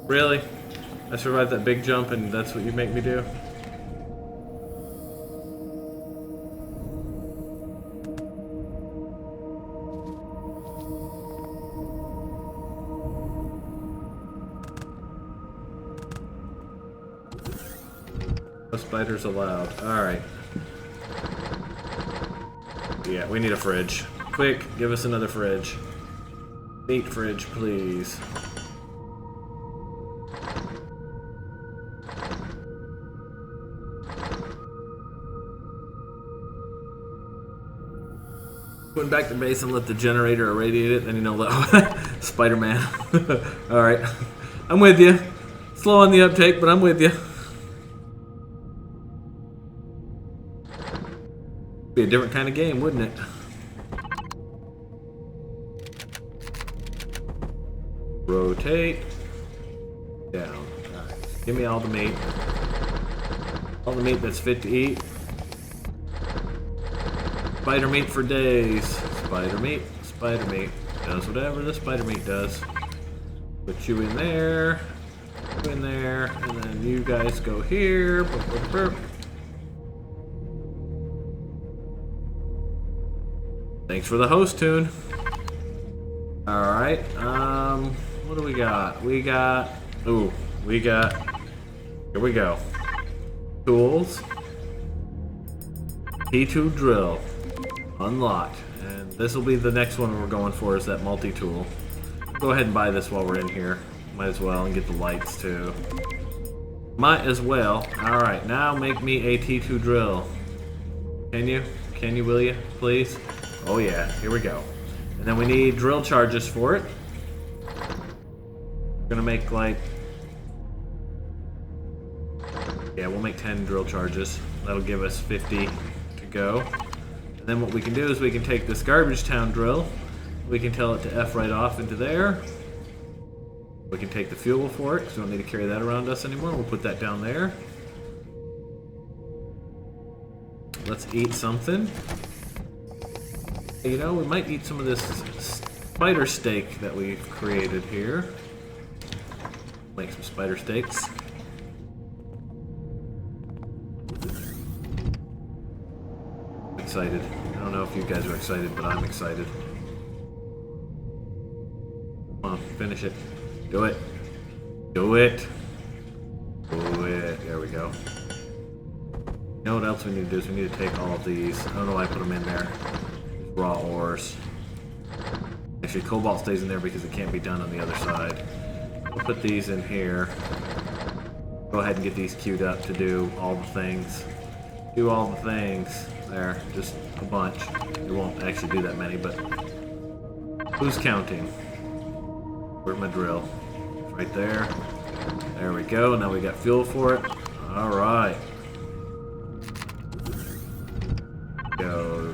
Really? I survived that big jump and that's what you make me do? No spiders allowed. Alright. Yeah, we need a fridge. Quick, give us another fridge. Meat fridge, please. Going back to base and let the generator irradiate it, then you know, let Spider-Man. Alright. I'm with you. Slow on the uptake, but I'm with you. Be a different kind of game, wouldn't it? Rotate. Down. Alright. Give me all the meat. All the meat that's fit to eat. Spider meat for days. Spider meat. Spider meat. Does whatever the spider meat does. Put you in there. You in there. And then you guys go here. Burp, burp, burp. Thanks for the host tune. Alright, what do we got? We got, here we go. Tools. T2 drill. Unlocked. And this will be the next one we're going for, is that multi-tool. Go ahead and buy this while we're in here. Might as well, and get the lights too. Might as well. Alright, now make me a T2 drill. Can you? Can you, will you? Please? Oh yeah, here we go. And then we need drill charges for it. We're gonna make like... yeah, we'll make 10 drill charges. That'll give us 50 to go. And then what we can do is we can take this garbage town drill. We can tell it to F right off into there. We can take the fuel for it, because we don't need to carry that around us anymore. We'll put that down there. Let's eat something. You know, we might eat some of this spider steak that we've created here. Make some spider steaks. I'm excited. I don't know if you guys are excited, but I'm excited. Come on, finish it. Do it. Do it. Do it. There we go. You know what else we need to do is we need to take all of these. I don't know why I put them in there. Raw ores. Actually, cobalt stays in there because it can't be done on the other side. We'll put these in here. Go ahead and get these queued up to do all the things. Do all the things. There, just a bunch. It won't actually do that many, but who's counting? Where's my drill? It's right there. There we go. Now we got fuel for it. All right. Go.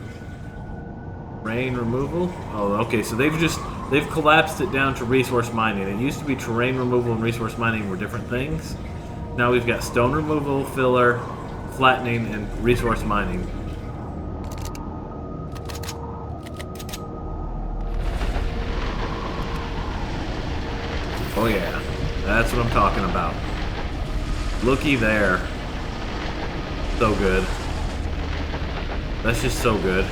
Terrain removal? Oh, okay, so they've collapsed it down to resource mining. It used to be terrain removal and resource mining were different things. Now we've got stone removal, filler, flattening, and resource mining. Oh yeah, that's what I'm talking about. Looky there. So good. That's just so good.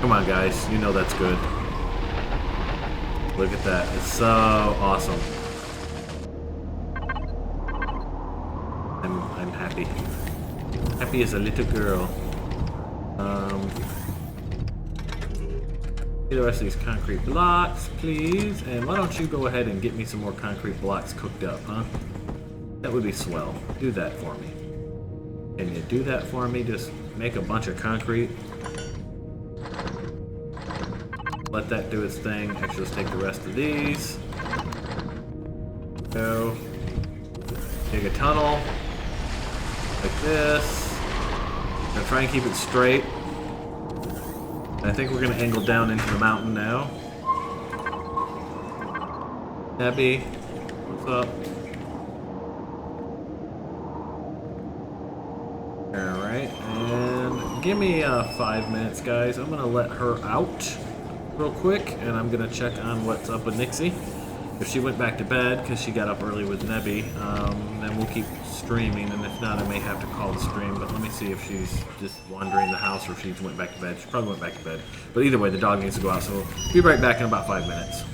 Come on, guys. You know that's good. Look at that. It's so awesome. I'm happy. Happy as a little girl. Get the rest of these concrete blocks, please. And why don't you go ahead and get me some more concrete blocks cooked up, huh? That would be swell. Do that for me. Can you do that for me? Just make a bunch of concrete. Let that do its thing. Actually, let's take the rest of these. Go. Dig a tunnel. Like this. I'm gonna try and keep it straight. I think we're gonna angle down into the mountain now. Abby, what's up? Alright, and give me 5 minutes, guys. I'm gonna let her out real quick, and I'm gonna check on what's up with Nixie. If she went back to bed because she got up early with Nebby, then we'll keep streaming, and if not, I may have to call the stream. But let me see if she's just wandering the house or if she went back to bed. She probably went back to bed. But either way, the dog needs to go out, so we'll be right back in about 5 minutes.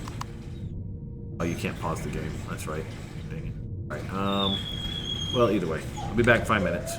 Oh, you can't pause the game. That's right. Dang it. All right. Well, either way, I'll be back in 5 minutes.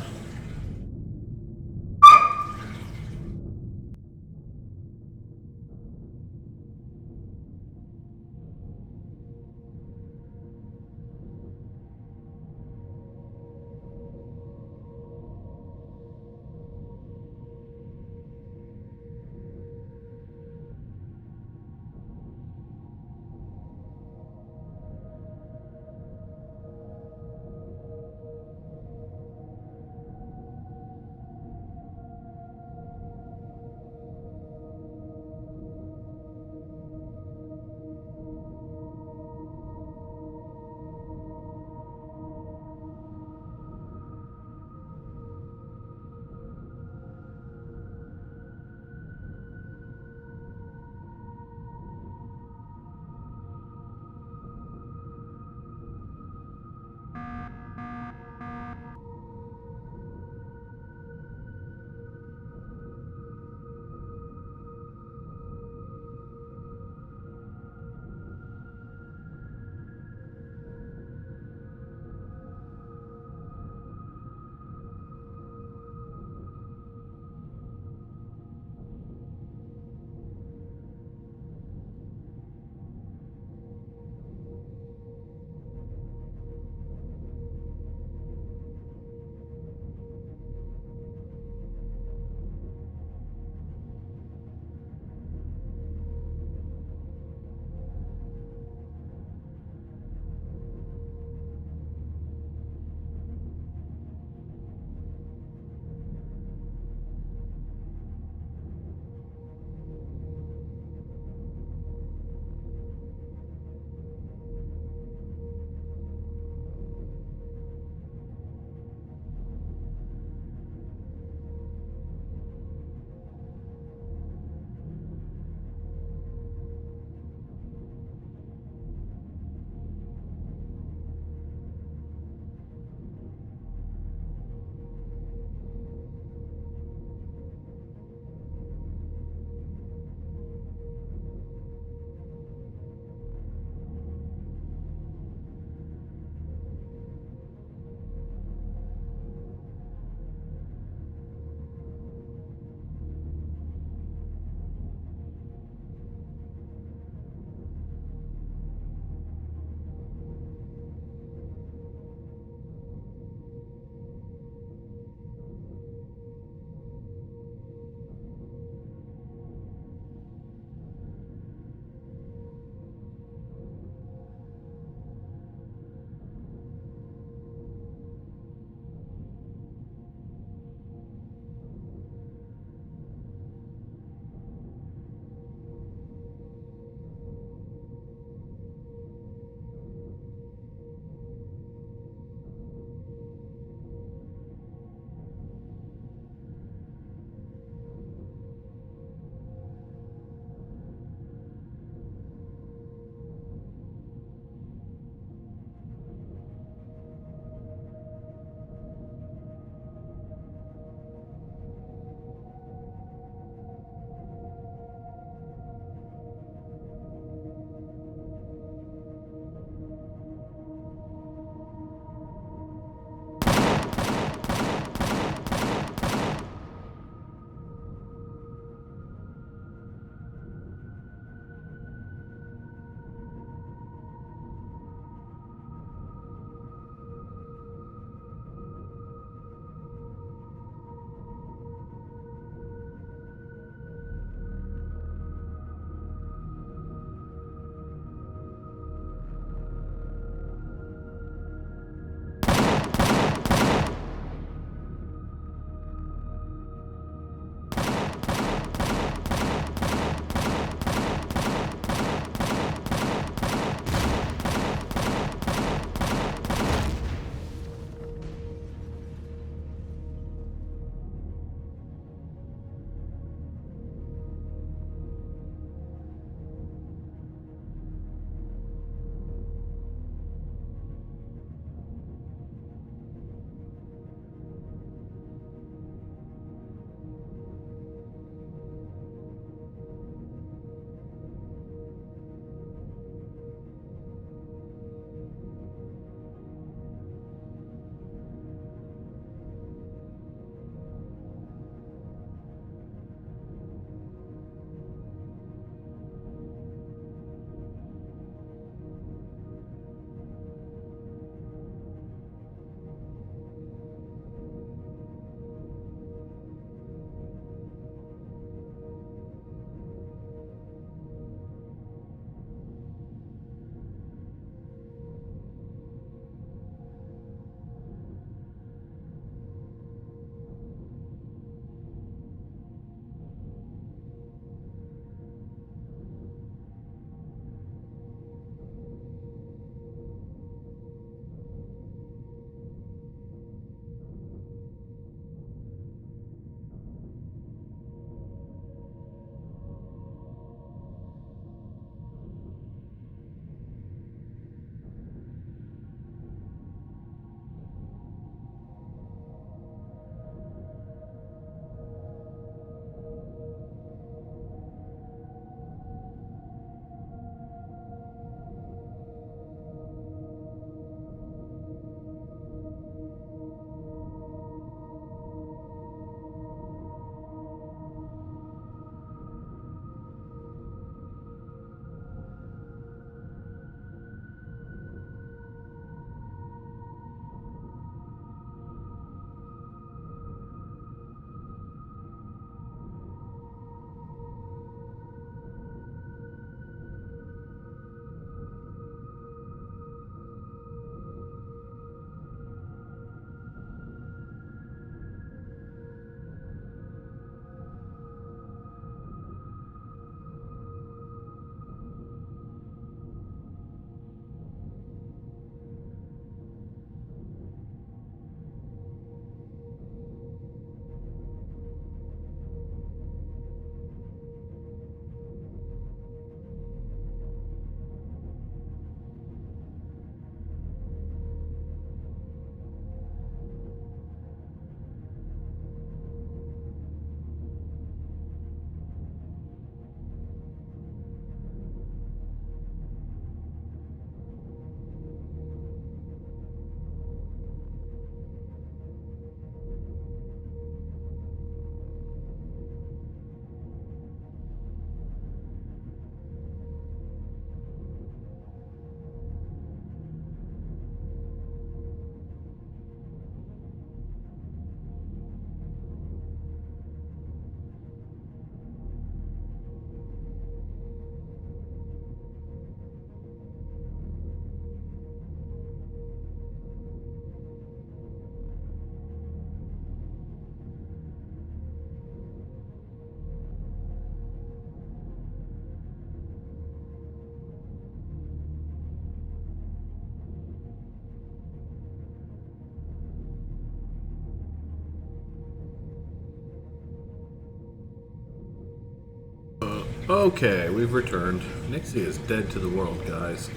Okay, we've returned. Nixie is dead to the world, guys.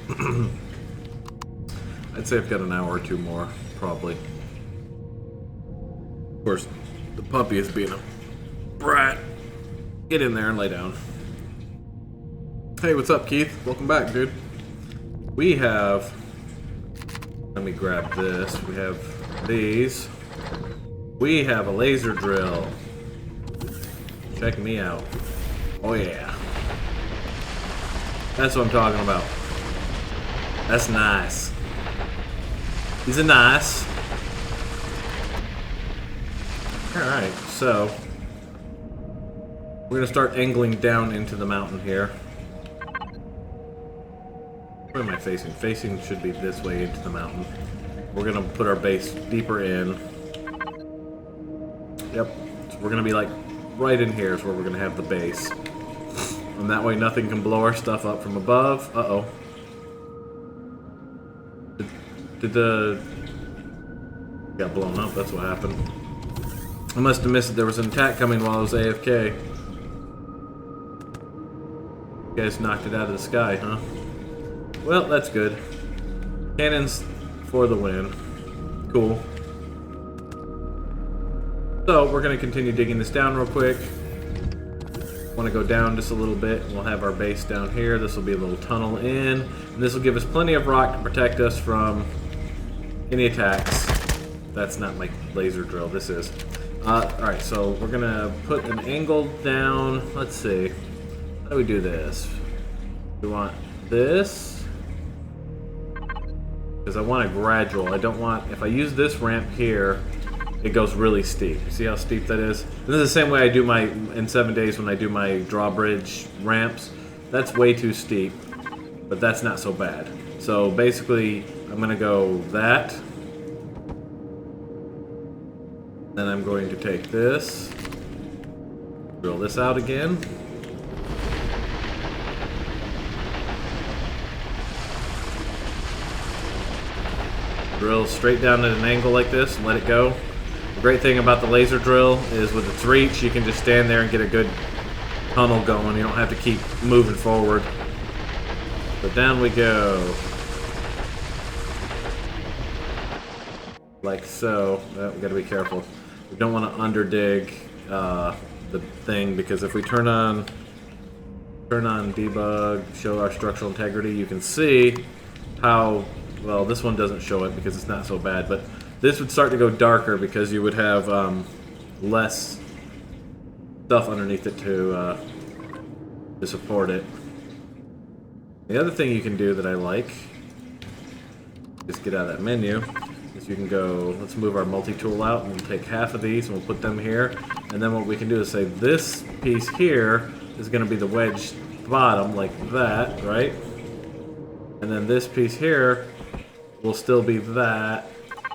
I'd say I've got an hour or two more, probably. Of course, the puppy is being a brat. Get in there and lay down. Hey, what's up, Keith? Welcome back, dude. We have... Let me grab this. We have these. We have a laser drill. Check me out. Oh, yeah. That's what I'm talking about. That's nice. These are nice. Alright, so we're going to start angling down into the mountain here. Where am I facing? Facing should be this way into the mountain. We're going to put our base deeper in. Yep. So we're going to be like right in here is where we're going to have the base. And that way nothing can blow our stuff up from above. Uh-oh. Did the... Got blown up, that's what happened. I must have missed it. There was an attack coming while I was AFK. You guys knocked it out of the sky, huh? Well, that's good. Cannons for the win. Cool. So, we're going to continue digging this down real quick. Want to go down just a little bit, and we'll have our base down here. This will be a little tunnel in, and this will give us plenty of rock to protect us from any attacks. That's not my laser drill, this is. Alright, so we're going to put an angle down. Let's see. How do we do this? We want this. Because I want a gradual. I don't want... If I use this ramp here, it goes really steep. You see how steep that is? This is the same way I do my... In 7 days when I do my drawbridge ramps. That's way too steep. But that's not so bad. So basically, I'm going to go that. Then I'm going to take this. Drill this out again. Drill straight down at an angle like this and let it go. The great thing about the laser drill is with its reach, you can just stand there and get a good tunnel going. You don't have to keep moving forward. So down we go. Like so. Oh, we gotta be careful. We don't want to underdig the thing, because if we turn on debug, show our structural integrity, you can see how... Well, this one doesn't show it because it's not so bad, but this would start to go darker because you would have less stuff underneath it to support it. The other thing you can do that I like, just get out of that menu, is you can go, let's move our multi-tool out, and we'll take half of these and we'll put them here, and then what we can do is say this piece here is going to be the wedge bottom, like that, right? And then this piece here will still be that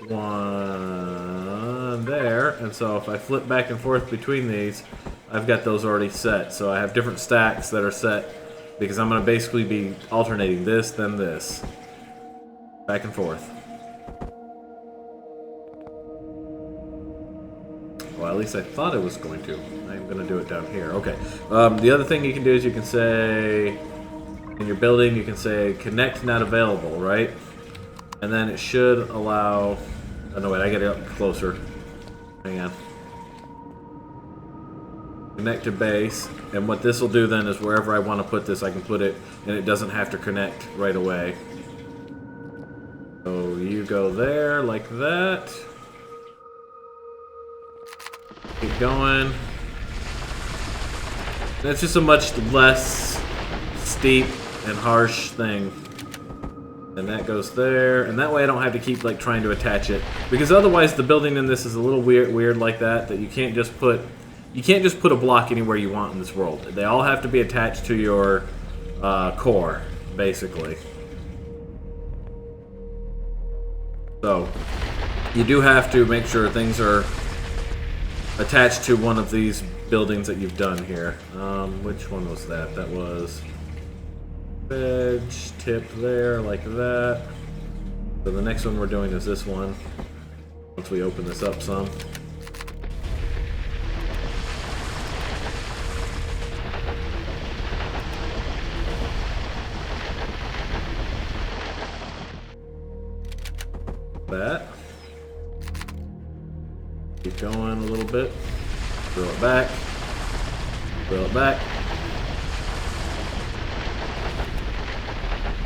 one there, and so if I flip back and forth between these, I've got those already set. So I have different stacks that are set because I'm going to basically be alternating this, then this, back and forth. Well, at least I thought I was going to. I'm going to do it down here. Okay. The other thing you can do is you can say, in your building, you can say connect not available, right? And then it should allow... Oh, no, wait, I gotta get up closer. Hang on. Connect to base. And what this will do then is wherever I want to put this, I can put it, and it doesn't have to connect right away. So you go there, like that. Keep going. And it's just a much less steep and harsh thing. And that goes there, and that way I don't have to keep like trying to attach it, because otherwise the building in this is a little weird like that you can't just put a block anywhere you want in this world. They all have to be attached to your core, basically. So you do have to make sure things are attached to one of these buildings that you've done here. Which one was that? That was edge tip there, like that. So the next one we're doing is this one. Once we open this up some. That. Keep going a little bit. Throw it back. Throw it back.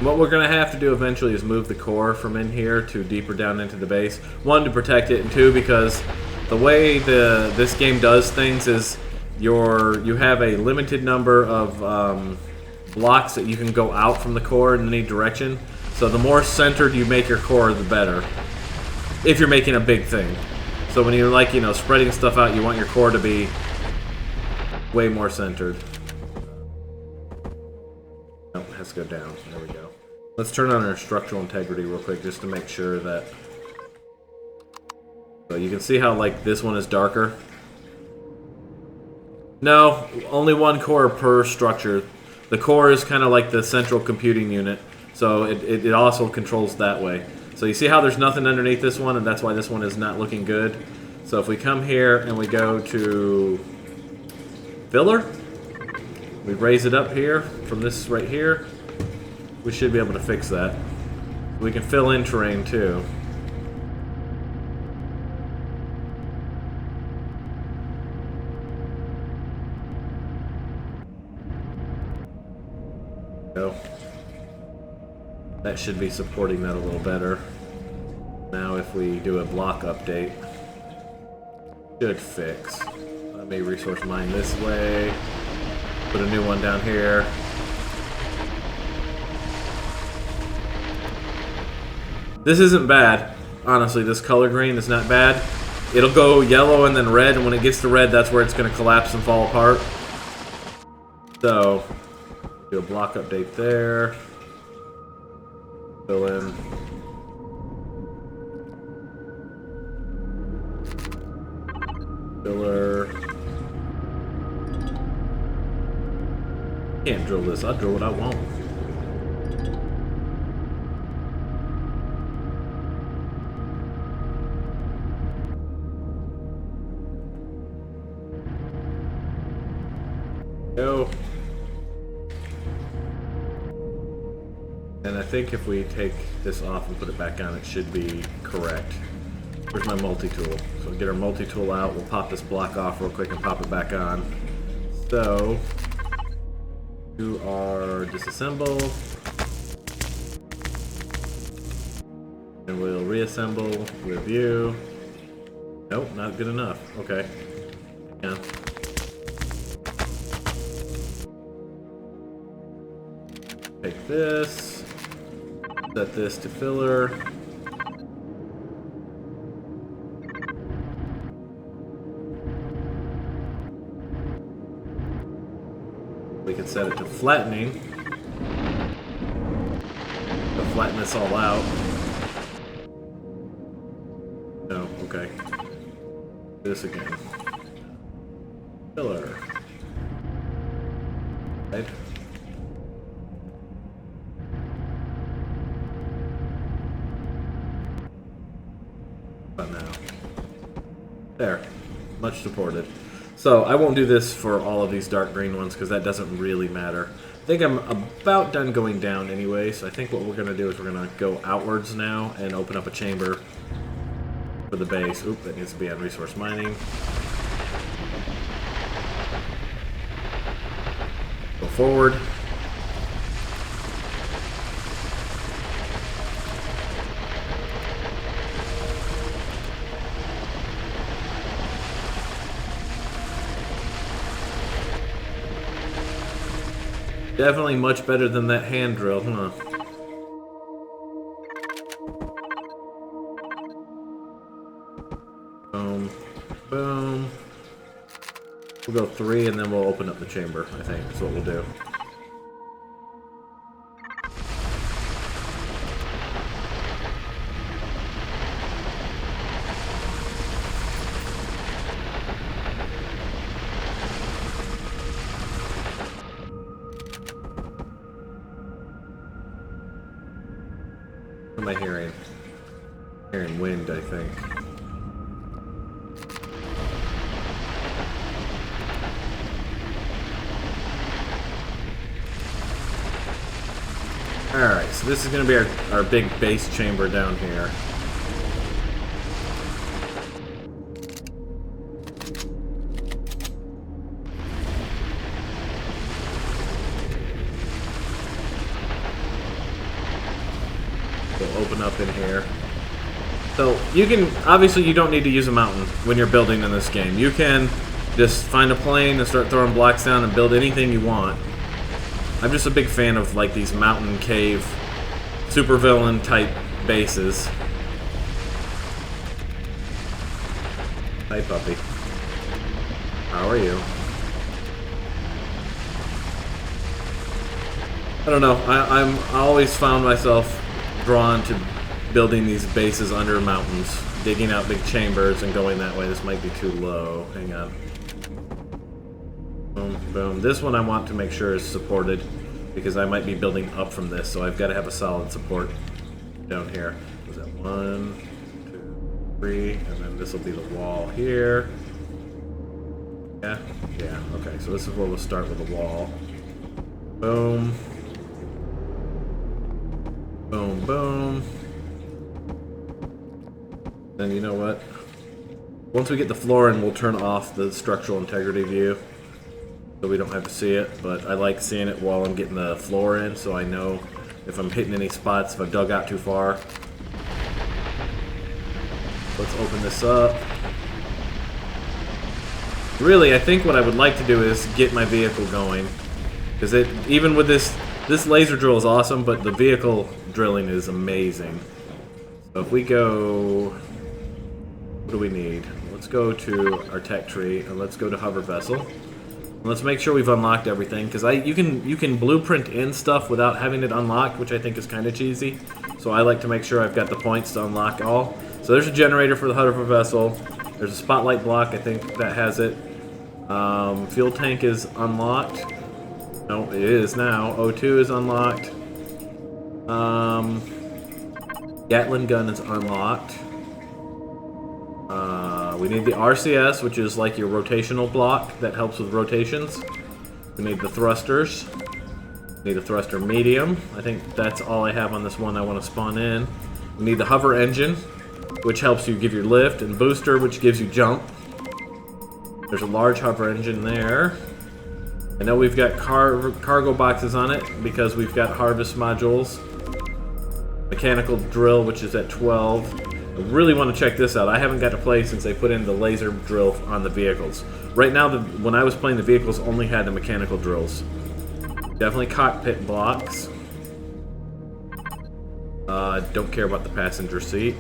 What we're going to have to do eventually is move the core from in here to deeper down into the base. One, to protect it, and two, because the way this game does things is you have a limited number of blocks that you can go out from the core in any direction. So the more centered you make your core, the better. If you're making a big thing. So when you're like, spreading stuff out, you want your core to be way more centered. Oh, it has to go down. There we go. Let's turn on our structural integrity real quick just to make sure that... So you can see how, like, this one is darker. No, only one core per structure. The core is kind of like the central computing unit, so it also controls that way. So you see how there's nothing underneath this one, and that's why this one is not looking good. So if we come here and we go to filler, we raise it up here from this right here, we should be able to fix that. We can fill in terrain too. Go. That should be supporting that a little better. Now if we do a block update, should fix. Let me resource mine this way. Put a new one down here. This isn't bad. Honestly, this color green is not bad. It'll go yellow and then red, and when it gets to red, that's where it's going to collapse and fall apart. So, do a block update there. Fill in. Filler. Can't drill this. I'll drill what I want. Go. And I think if we take this off and put it back on, it should be correct. Where's my multi-tool? So we'll get our multi-tool out, we'll pop this block off real quick and pop it back on. So, do our disassemble. And we'll reassemble, review. Nope, not good enough. Okay. Yeah. Take this, set this to filler. We can set it to flattening. To flatten this all out. No, okay. This again. Filler. Right. Now. There. Much supported. So I won't do this for all of these dark green ones because that doesn't really matter. I think I'm about done going down anyway, so I think what we're going to do is we're going to go outwards now and open up a chamber for the base. Oop, that needs to be on resource mining. Go forward. Definitely much better than that hand drill, huh? Boom. Boom. We'll go 3 and then we'll open up the chamber, I think. That's what we'll do. What am I hearing? Hearing wind, I think. Alright, so this is going to be our big base chamber down here. We'll open up in here. So you can, obviously you don't need to use a mountain when you're building in this game. You can just find a plane and start throwing blocks down and build anything you want. I'm just a big fan of like these mountain cave supervillain type bases. Hi puppy. How are you? I don't know, I always found myself drawn to building these bases under mountains, digging out big chambers and going that way. This might be too low. Hang on. Boom, boom. This one I want to make sure is supported because I might be building up from this, so I've got to have a solid support down here. Was that 1, 2, 3, and then this will be the wall here. Yeah, yeah. Okay, so this is where we'll start with the wall. Boom. Boom, boom. Then you know what? Once we get the floor in, we'll turn off the structural integrity view so we don't have to see it, but I like seeing it while I'm getting the floor in so I know if I'm hitting any spots, if I've dug out too far. Let's open this up. Really, I think what I would like to do is get my vehicle going, because even with this laser drill is awesome, but the vehicle drilling is amazing. So if we go, what do we need? Let's go to our tech tree and let's go to hover vessel. And let's make sure we've unlocked everything, because you can blueprint in stuff without having it unlocked, which I think is kind of cheesy. So I like to make sure I've got the points to unlock all. So there's a generator for the hover vessel. There's a spotlight block, I think that has it. Fuel tank is unlocked. No, it is now. O2 is unlocked. Gatling gun is unlocked. We need the RCS, which is like your rotational block that helps with rotations. We need the thrusters. We need a thruster medium. I think that's all I have on this one I want to spawn in. We need the hover engine, which helps you give your lift, and booster, which gives you jump. There's a large hover engine there. I know we've got cargo boxes on it because we've got harvest modules. Mechanical drill, which is at 12. I really want to check this out. I haven't got to play since they put in the laser drill on the vehicles. Right now, when I was playing, the vehicles only had the mechanical drills. Definitely cockpit blocks. Don't care about the passenger seat.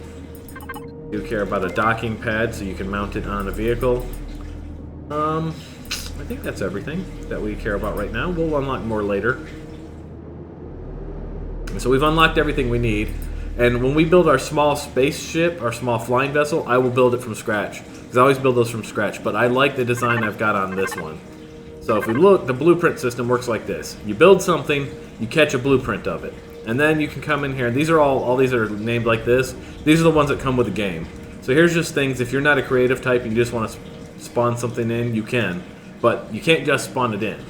Do care about a docking pad so you can mount it on a vehicle. I think that's everything that we care about right now. We'll unlock more later. So we've unlocked everything we need. And when we build our small spaceship, our small flying vessel, I will build it from scratch. Because I always build those from scratch. But I like the design I've got on this one. So if we look, the blueprint system works like this. You build something, you catch a blueprint of it. And then you can come in here. These are all these are named like this. These are the ones that come with the game. So here's just things. If you're not a creative type and you just want to spawn something in, you can. But you can't just spawn it in.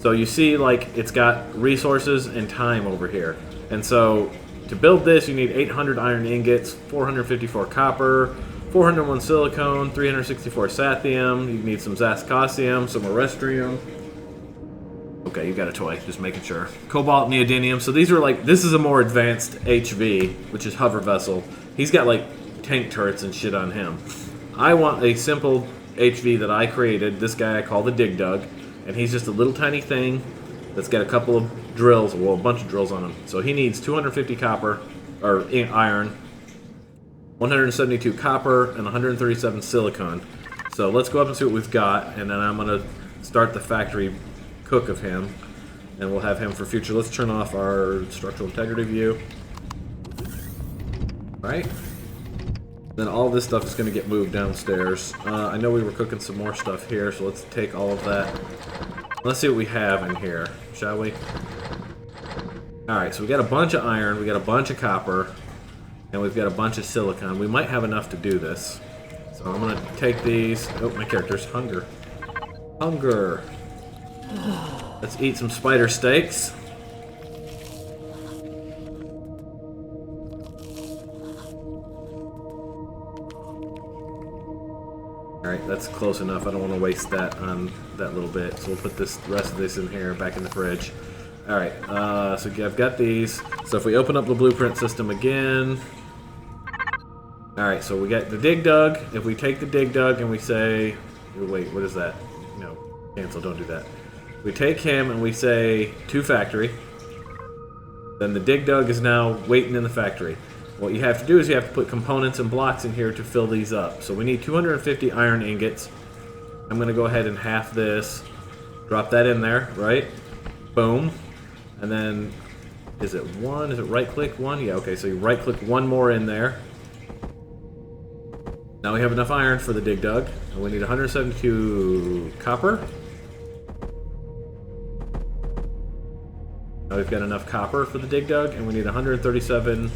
So you see, like, it's got resources and time over here. And so to build this, you need 800 iron ingots, 454 copper, 401 silicone, 364 sathium. You need some zascosium, some erestrium. Okay, you got a toy, just making sure. Cobalt, neodymium. So these are like, this is a more advanced HV, which is hover vessel. He's got like tank turrets and shit on him. I want a simple HV that I created. This guy I call the Dig Dug, and he's just a little tiny thing that's got a couple of drills, well, a bunch of drills on him. So he needs 250 copper, or iron, 172 copper, and 137 silicon. So let's go up and see what we've got, and then I'm going to start the factory cook of him, and we'll have him for future. Let's turn off our structural integrity view. Alright. Then all this stuff is going to get moved downstairs. I know we were cooking some more stuff here, so let's take all of that. Let's see what we have in here, shall we? Alright, so we got a bunch of iron, we got a bunch of copper, and we've got a bunch of silicon. We might have enough to do this. So I'm going to take these. Oh, my character's hunger. Hunger. Let's eat some spider steaks. Alright, that's close enough. I don't want to waste that on that little bit. So we'll put this rest of this in here, back in the fridge. Alright, so I've got these. So if we open up the blueprint system again... Alright, so we got the dig dug. If we take the dig dug and we say... Wait, what is that? No, cancel, don't do that. We take him and we say to factory. Then the dig dug is now waiting in the factory. What you have to do is you have to put components and blocks in here to fill these up. So we need 250 iron ingots. I'm going to go ahead and half this. Drop that in there, right? Boom. And then, is it one? Is it right click one? Yeah, okay, so you right click one more in there. Now we have enough iron for the dig dug. And we need 172 copper. Now we've got enough copper for the dig dug, and we need 137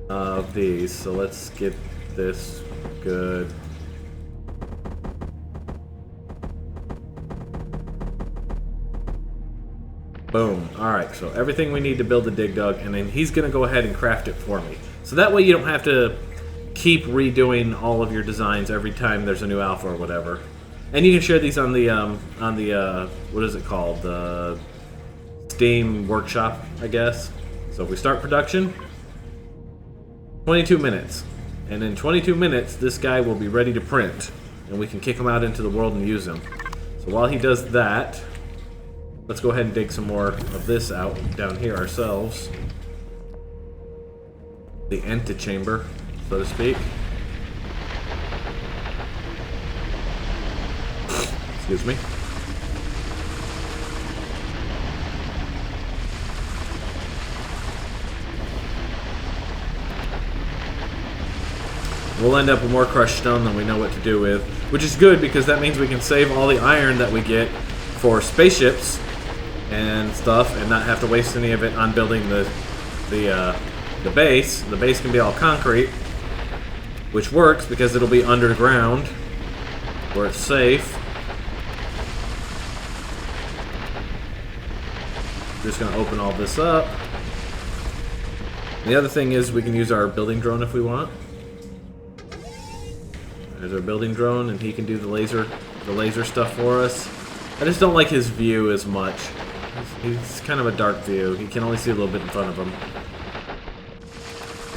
of these. So let's get this good. Boom. Alright, so everything we need to build the dig dug, and then he's going to go ahead and craft it for me. So that way you don't have to keep redoing all of your designs every time there's a new alpha or whatever. And you can share these on the what is it called? The Steam workshop, I guess. So if we start production, 22 minutes. And in 22 minutes, this guy will be ready to print. And we can kick him out into the world and use him. So while he does that, let's go ahead and dig some more of this out down here ourselves. The antechamber, so to speak. Excuse me. We'll end up with more crushed stone than we know what to do with, which is good because that means we can save all the iron that we get for spaceships and stuff, and not have to waste any of it on building the base. The base can be all concrete, which works because it'll be underground where it's safe. Just gonna open all this up. And the other thing is we can use our building drone if we want. There's our building drone, and he can do the laser stuff for us. I just don't like his view as much. He's kind of a dark view. He can only see a little bit in front of him.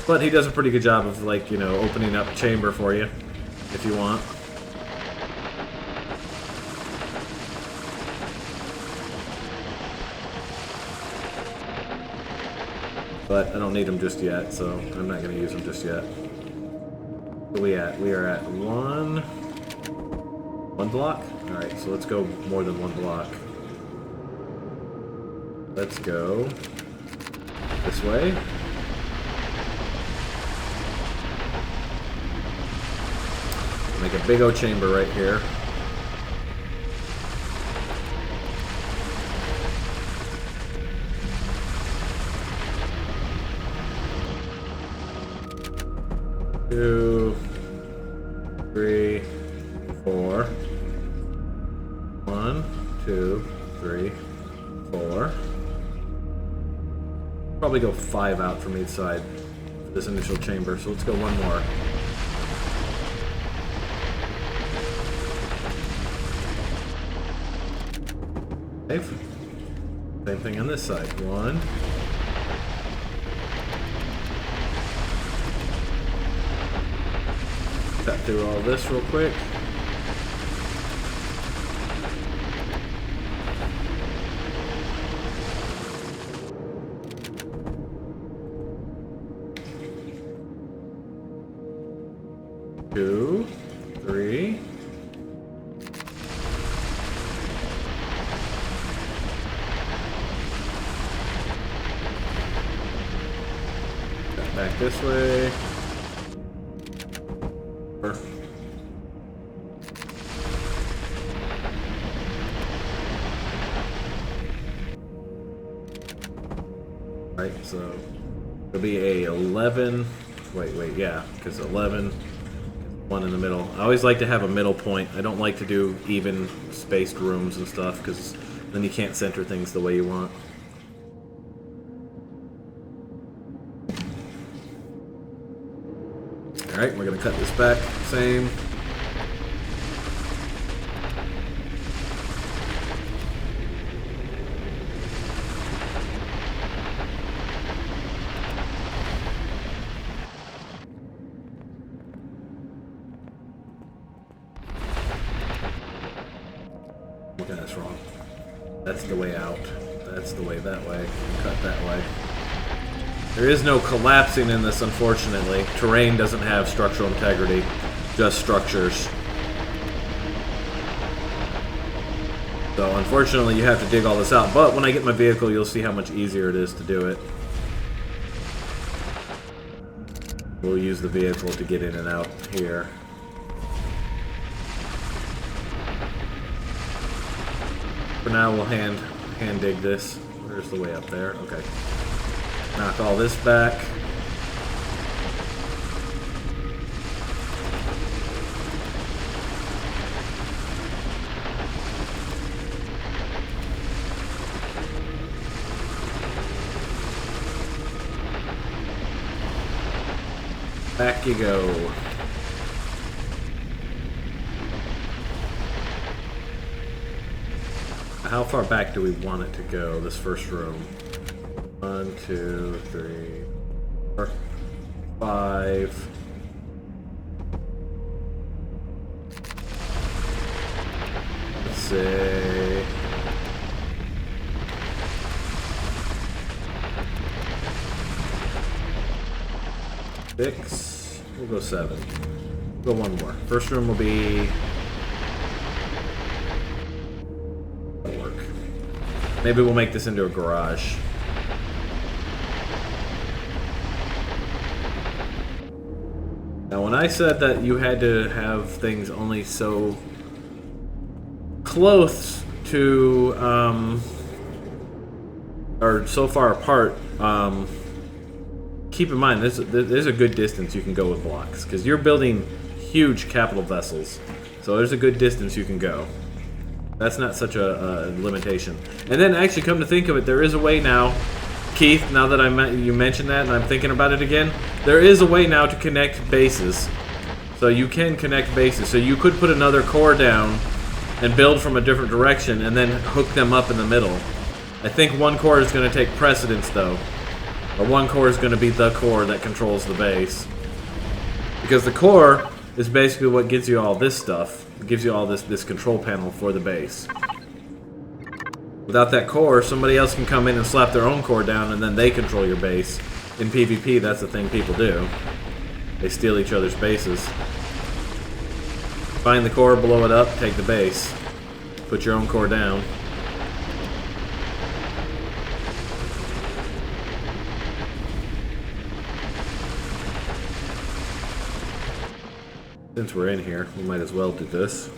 But he does a pretty good job of, like, you know, opening up a chamber for you, if you want. But I don't need him just yet, so I'm not going to use him just yet. Where are we at? We are at one block? Alright, so let's go more than one block. Let's go this way. Make a big old chamber right here. Two, three, four. 1, 2, 3, 4. Probably go 5 out from each side for this initial chamber, so let's go one more. Same thing on this side. 1. Cut through all this real quick. Two, 3. Back this way. Right, so it'll be a 11. Wait, yeah, because 11, one in the middle. I always like to have a middle point. I don't like to do even spaced rooms and stuff because then you can't center things the way you want. Alright, we're going to cut this back. Same. looking at this wrong. That's the way out. That's the way that way. Cut that way. There is no collapsing in this, unfortunately. Terrain doesn't have structural integrity, just structures. So unfortunately you have to dig all this out, but when I get my vehicle you'll see how much easier it is to do it. We'll use the vehicle to get in and out here. For now we'll hand dig this. Where's the way up there? Okay. Knock all this back. Back you go. How far back do we want it to go, this first room? 1, 2, 3, 4, 5. Let's say... 6. We'll go 7. We'll go one more. First room will be... that'll work. Maybe we'll make this into a garage. Now when I said that you had to have things only so close to, or so far apart, keep in mind there's a good distance you can go with blocks, because you're building huge capital vessels, so there's a good distance you can go. That's not such a limitation. And then actually, come to think of it, there is a way now, Keith, now that you mentioned that and I'm thinking about it again, there is a way now to connect bases. So you can connect bases. So you could put another core down and build from a different direction and then hook them up in the middle. I think one core is going to take precedence though. Or one core is going to be the core that controls the base. Because the core is basically what gives you all this stuff. It gives you all this control panel for the base. Without that core, somebody else can come in and slap their own core down and then they control your base. In PvP, that's the thing people do. They steal each other's bases. Find the core, blow it up, take the base. Put your own core down. Since we're in here, we might as well do this.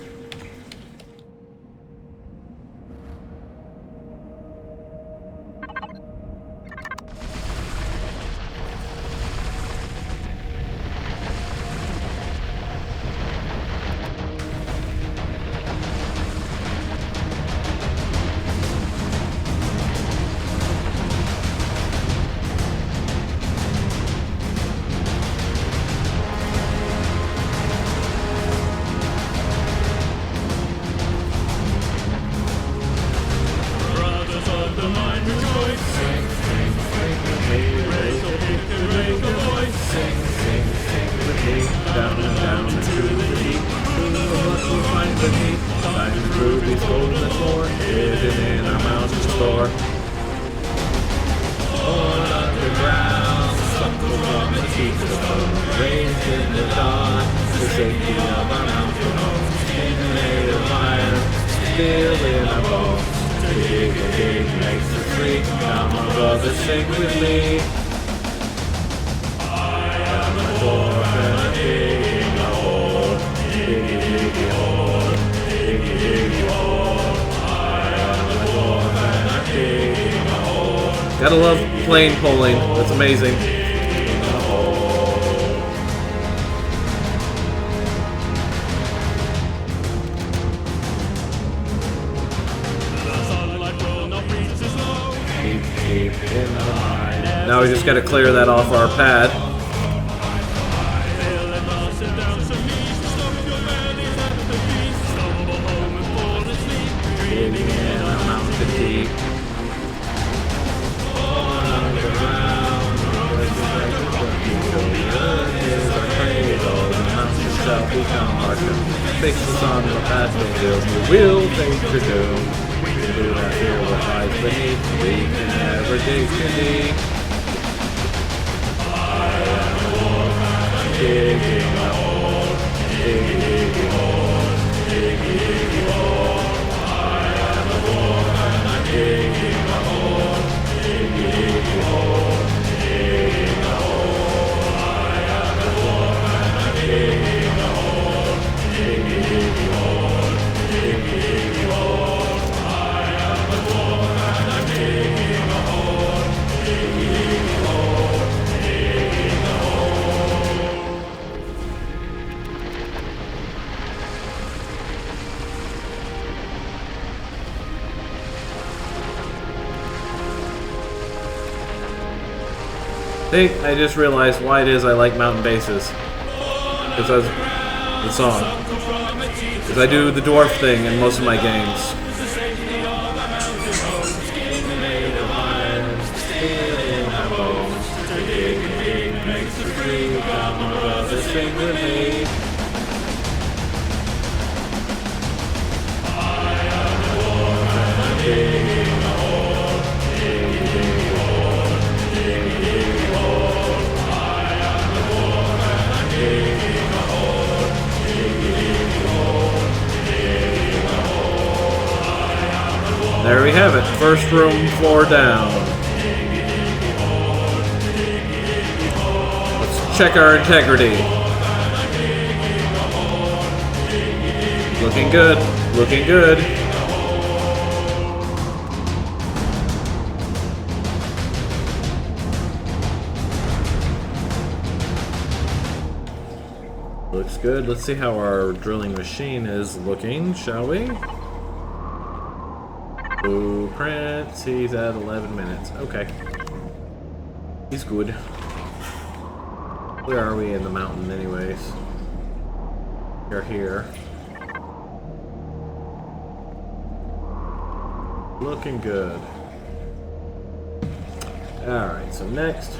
Gotta love plane polling. That's amazing. Now we just gotta clear that off our pad. shall become our doom. Fix us on the path of doom. We will face your doom. We do not fear what lies beneath. We can never dig too deep. I am a wolf. I'm digging a hole. Diggy, diggy hole. Diggy, diggy hole. I am a wolf and I'm digging a hole. Diggy, diggy hole. Digging a hole. I am a wolf and I'm digging a hole. Diggy, diggy hole. Diggy, diggy hole. I am a wolf and I'm digging a hole. Diggy, diggy hole. Digging a hole. See, I just realized why it is I like mountain bases. Because the song. Because I do the dwarf thing in most of my games. There we have it. First room, floor down. Let's check our integrity. Looking good. Looking good. Looks good. Let's see how our drilling machine is looking, shall we? Blueprints, he's at 11 minutes. Okay. He's good. Where are we in the mountain anyways? We're here. Looking good. Alright, so next.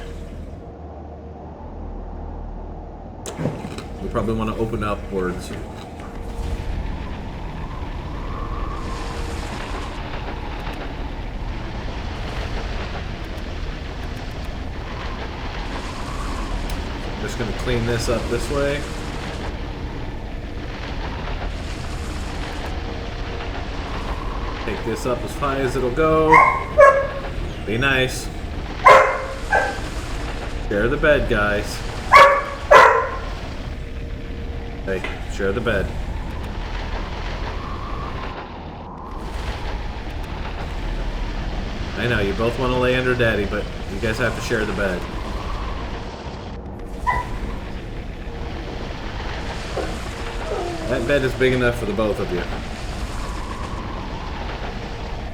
We probably want to open upwards. Just going to clean this up this way. Take this up as high as it'll go. Be nice. Share the bed, guys. Hey, share the bed. I know, you both want to lay under Daddy, but you guys have to share the bed. That bed is big enough for the both of you.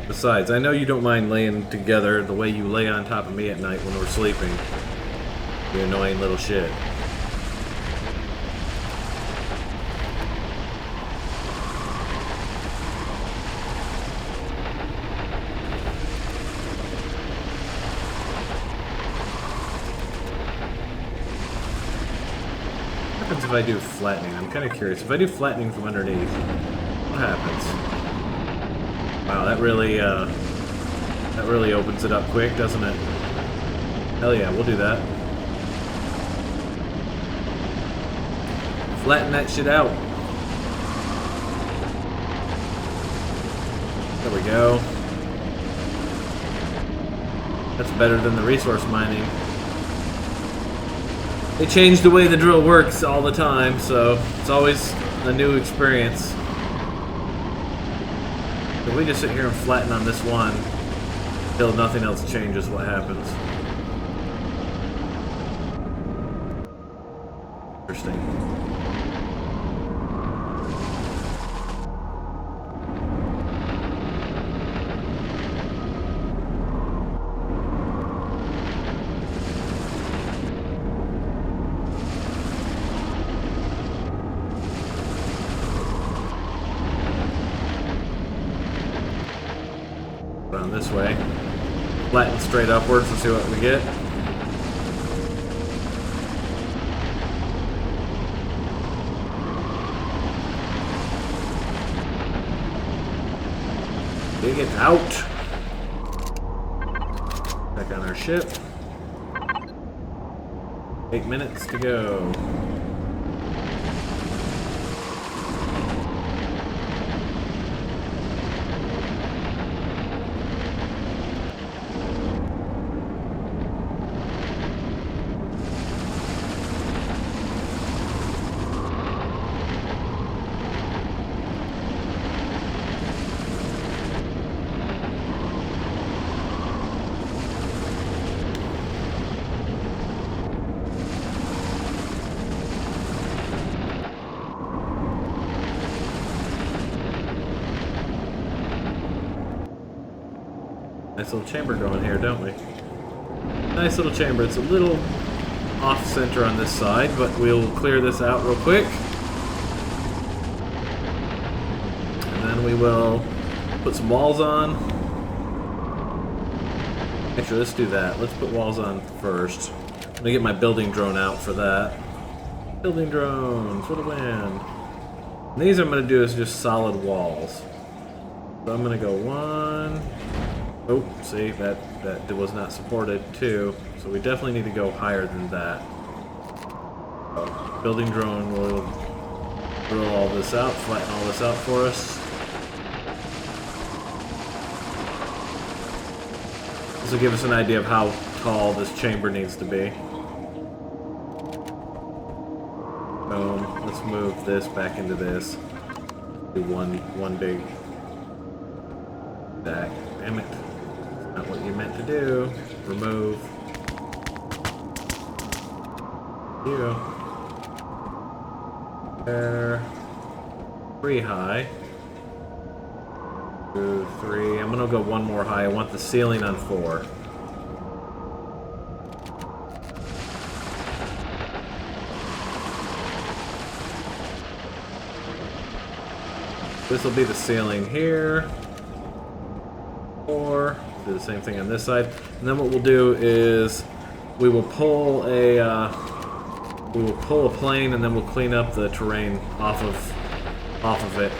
Besides, I know you don't mind laying together the way you lay on top of me at night when we're sleeping. You annoying little shit. What happens if I do flattening? I'm kind of curious. If I do flattening from underneath, what happens? Wow, that really opens it up quick, doesn't it? Hell yeah, we'll do that. Flatten that shit out. There we go. That's better than the resource mining. They change the way the drill works all the time, so it's always a new experience. If we just sit here and flatten on this one until nothing else changes, what happens? Interesting. Around this way. Flatten straight upwards and see what we get. Dig it out. Back on our ship. 8 minutes to go. Nice little chamber going here, don't we? Nice little chamber. It's a little off-center on this side, but we'll clear this out real quick. And then we will put some walls on. Actually, let's do that. Let's put walls on first. I'm going to get my building drone out for that. Building drone for the win. And these I'm going to do is just solid walls. So I'm going to go 1... Oh, see, that was not supported, too. So we definitely need to go higher than that. Building drone will drill all this out, flatten all this out for us. This will give us an idea of how tall this chamber needs to be. Boom. Let's move this back into this. Do one big stack. Damn it. Not what you meant to do. Remove. You. There. 3 high. 2, 3. I'm gonna go 1 more high. I want the ceiling on 4. This will be the ceiling here. 4. Do the same thing on this side, and then what we'll do is we will pull a plane, and then we'll clean up the terrain off of it.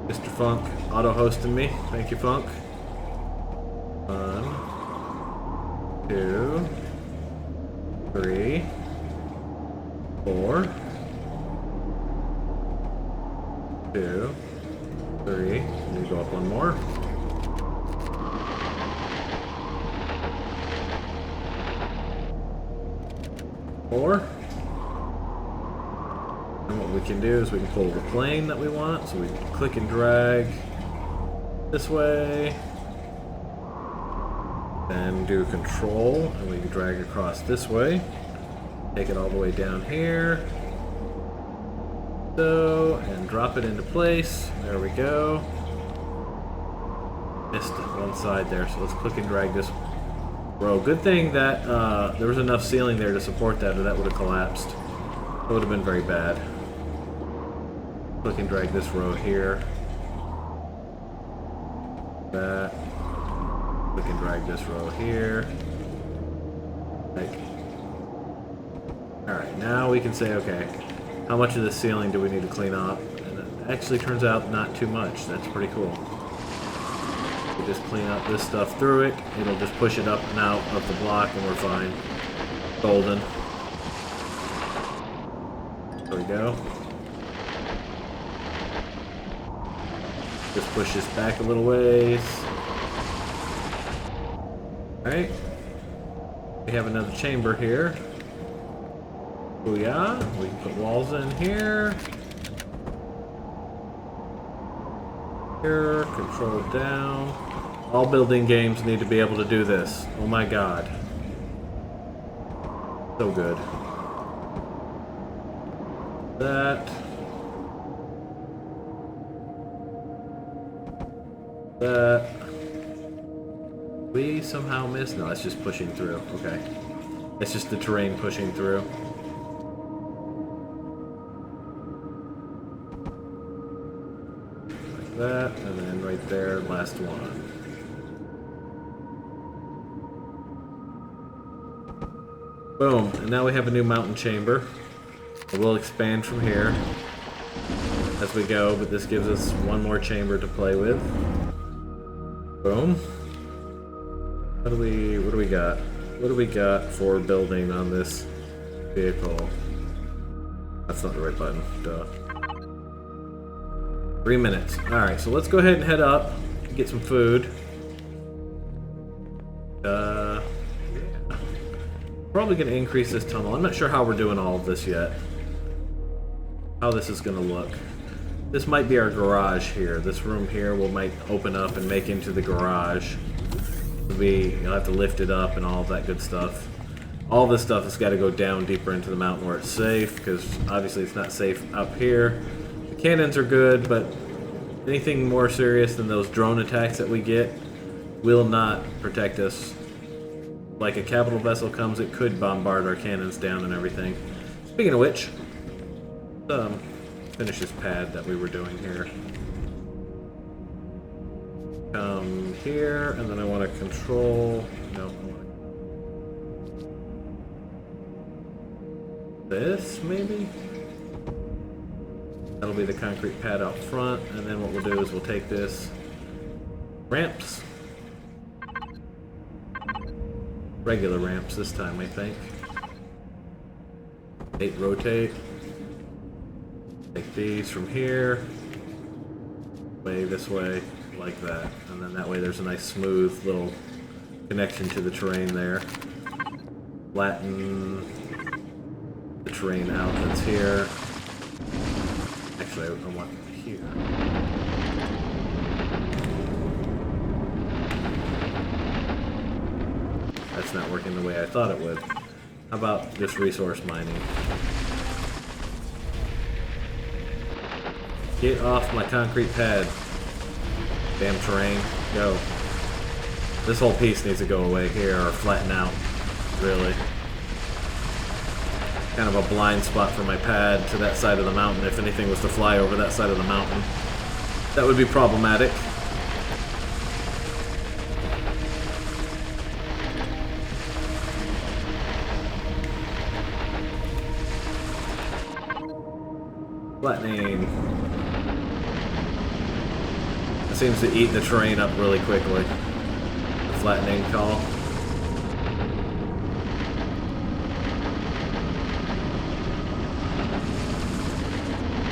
Mr. Funk auto hosting me. Thank you, Funk. 1, 2, 3, 4. 2, 3. Let me go up 1 more. 4. And what we can do is we can pull the plane that we want. So we can click and drag this way. Then do control, and we can drag across this way. Take it all the way down here. So, and drop it into place. There we go. Missed one side there, so let's click and drag this row. Good thing that there was enough ceiling there to support that, or that would have collapsed. It would have been very bad. Click and drag this row here. That. Click and drag this row here. Alright, now we can say, okay, how much of the ceiling do we need to clean up? And it actually turns out not too much. That's pretty cool. We just clean up this stuff through it. It'll just push it up and out of the block, and we're fine. Golden. There we go. Just push this back a little ways. Alright. We have another chamber here. Booyah. We can put walls in here. Here, control down. All building games need to be able to do this. Oh my god. So good. That. That. We somehow missed. No, it's just pushing through. Okay. It's just the terrain pushing through. That, and then right there, last one. Boom, and now we have a new mountain chamber. We'll expand from here. as we go, but this gives us one more chamber to play with. Boom. What do we got? What do we got for building on this vehicle? That's not the right button. Duh. 3 minutes. Alright, so let's go ahead and head up, get some food. Yeah. Probably going to increase this tunnel. I'm not sure how we're doing all of this yet. How this is going to look. This might be our garage here. This room here might open up and make into the garage. You'll have to lift it up and all of that good stuff. All this stuff has got to go down deeper into the mountain where it's safe, because obviously it's not safe up here. The cannons are good, but anything more serious than those drone attacks that we get will not protect us. Like a capital vessel comes, it could bombard our cannons down and everything. Speaking of which, finish this pad that we were doing here. Come here, and then I want to control... No, this, maybe? That'll be the concrete pad out front, and then what we'll do is we'll take this... ramps. Regular ramps this time, I think. 8 rotate. Take these from here. Way this way, like that. And then that way there's a nice smooth little connection to the terrain there. Flatten the terrain out that's here. Actually, I want here. That's not working the way I thought it would. How about just resource mining? Get off my concrete pad. Damn terrain. Go. This whole piece needs to go away here or flatten out. Really. Kind of a blind spot for my pad to that side of the mountain. If anything was to fly over that side of the mountain, that would be problematic. Flattening. It seems to eat the terrain up really quickly. The flattening call.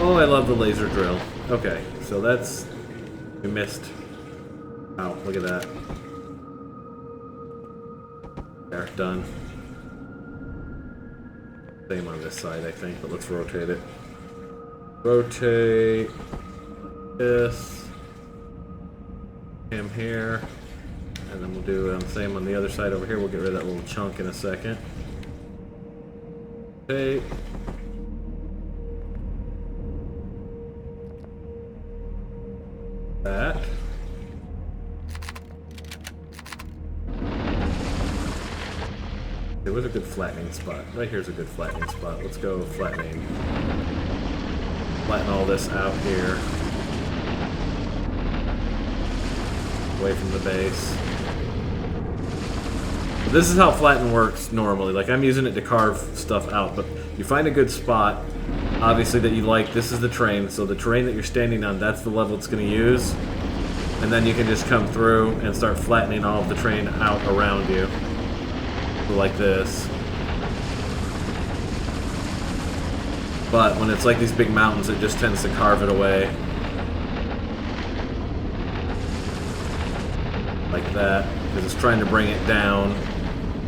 Oh, I love the laser drill. Okay, so that's... we missed. Wow, look at that. There, done. Same on this side, I think, but let's rotate it. Rotate this, him here, and then we'll do the same on the other side over here. We'll get rid of that little chunk in a second. Okay. That. There was a good flattening spot. Right here's a good flattening spot. Let's go flattening. Flatten all this out here. Away from the base. This is how flatten works normally. Like, I'm using it to carve stuff out, but you find a good spot, obviously, that you like. This is the terrain, so the terrain that you're standing on, that's the level it's going to use. And then you can just come through and start flattening all of the terrain out around you. So like this. But when it's like these big mountains, it just tends to carve it away. Like that. Because it's trying to bring it down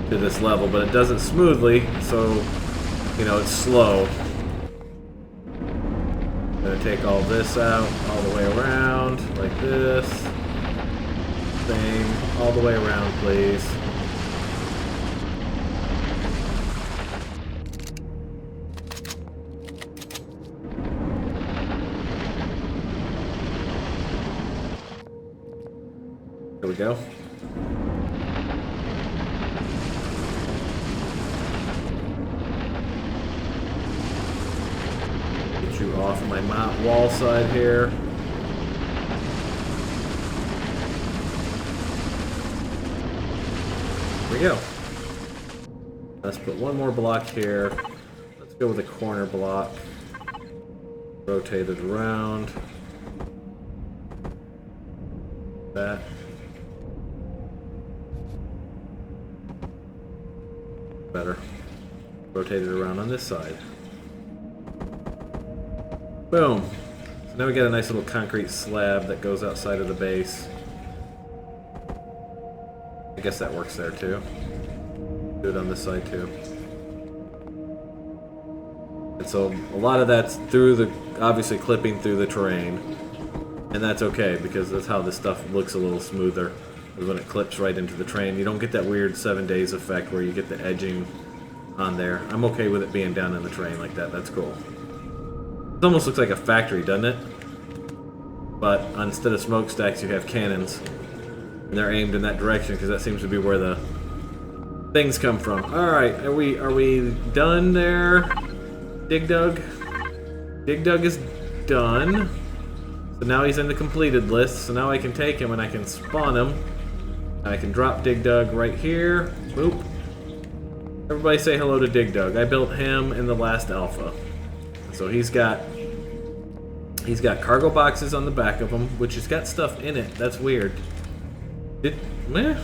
to this level, but it does it smoothly, so, you know, it's slow. I'm going to take all this out, all the way around, like this. Same, all the way around, please. There we go. Get you off my wall side here. There we go. Let's put one more block here. Let's go with a corner block. Rotate it around. That. Better. Rotate it around on this side. Boom. So now we got a nice little concrete slab that goes outside of the base. I guess that works there too. Do it on this side too. And so a lot of that's through the, obviously clipping through the terrain. And that's okay, because that's how this stuff looks a little smoother, is when it clips right into the terrain. You don't get that weird 7 days effect where you get the edging on there. I'm okay with it being down in the terrain like that. That's cool. It almost looks like a factory, doesn't it? But instead of smokestacks, you have cannons. And they're aimed in that direction, because that seems to be where the things come from. Alright, are we done there? Dig Dug? Dig Dug is done. So now he's in the completed list, so now I can take him and I can spawn him. I can drop Dig Dug right here. Boop. Everybody say hello to Dig Dug. I built him in the last alpha. So he's got cargo boxes on the back of him, which has got stuff in it. That's weird. Meh.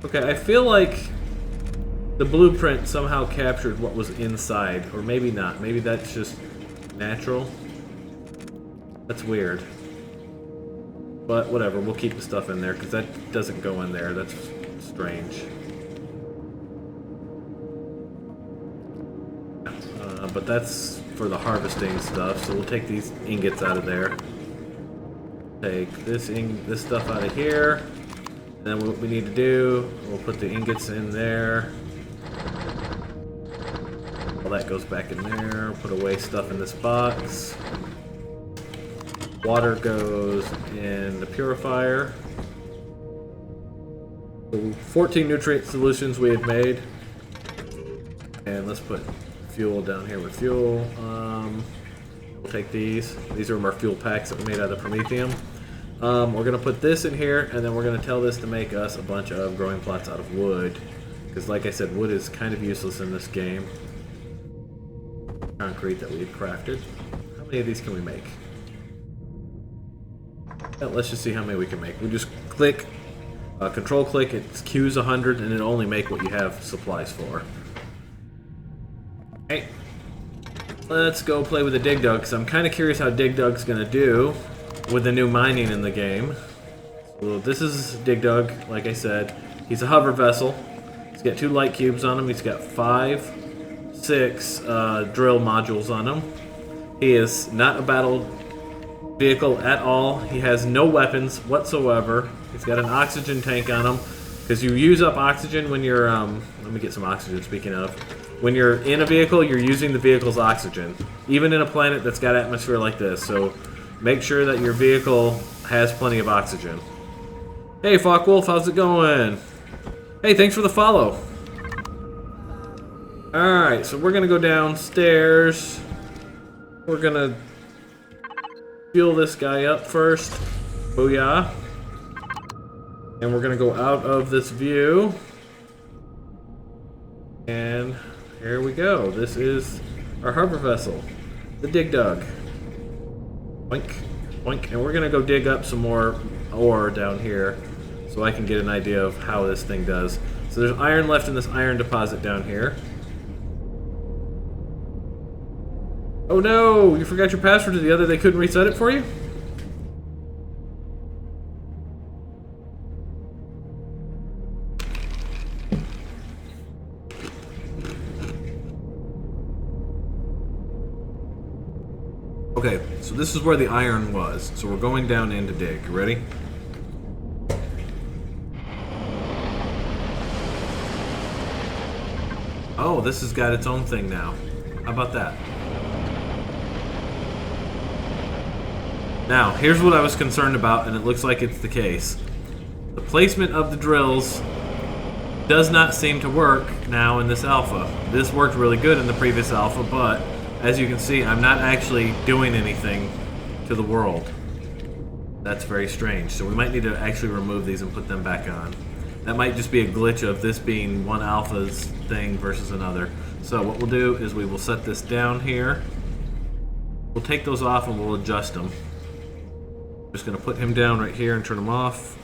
Okay, I feel like the blueprint somehow captured what was inside, or maybe not. Maybe that's just natural. That's weird. But whatever, we'll keep the stuff in there, because that doesn't go in there. That's strange. But that's for the harvesting stuff, so we'll take these ingots out of there. Take this stuff out of here. And then what we need to do, we'll put the ingots in there. All that goes back in there. Put away stuff in this box. Water goes in the purifier. So 14 nutrient solutions we have made. And let's put fuel down here with fuel. We'll take these. These are our fuel packs that we made out of Promethium. We're going to put this in here, and then we're going to tell this to make us a bunch of growing plots out of wood. Because like I said, wood is kind of useless in this game. Concrete that we had crafted. How many of these can we make? Well, let's just see how many we can make. We just click, control click, it queues 100, and it'll only make what you have supplies for. Hey, let's go play with the Dig Dug, because I'm kind of curious how Dig Dug's going to do with the new mining in the game. So this is Dig Dug, like I said. He's a hover vessel. He's got 2 light cubes on him. He's got 6 drill modules on him. He is not a battle vehicle at all. He has no weapons whatsoever. He's got an oxygen tank on him, because you use up oxygen when you're, let me get some oxygen, speaking of. When you're in a vehicle, you're using the vehicle's oxygen, even in a planet that's got atmosphere like this. So make sure that your vehicle has plenty of oxygen. Hey, Fockwolf, how's it going? Hey, thanks for the follow. Alright, so we're going to go downstairs. We're going to fuel this guy up first. Booyah. And we're going to go out of this view. And here we go. This is our harbor vessel, the Dig Dug. Boink, boink. And we're going to go dig up some more ore down here so I can get an idea of how this thing does. So there's iron left in this iron deposit down here. Oh no! You forgot your password to the other. They couldn't reset it for you? Okay, so this is where the iron was. So we're going down in to dig. You ready? Oh, this has got its own thing now. How about that? Now, here's what I was concerned about, and it looks like it's the case. The placement of the drills does not seem to work now in this alpha. This worked really good in the previous alpha, but as you can see, I'm not actually doing anything to the world. That's very strange. So we might need to actually remove these and put them back on. That might just be a glitch of this being one alpha's thing versus another. So what we'll do is we will set this down here. We'll take those off and we'll adjust them. Just gonna put him down right here and turn him off.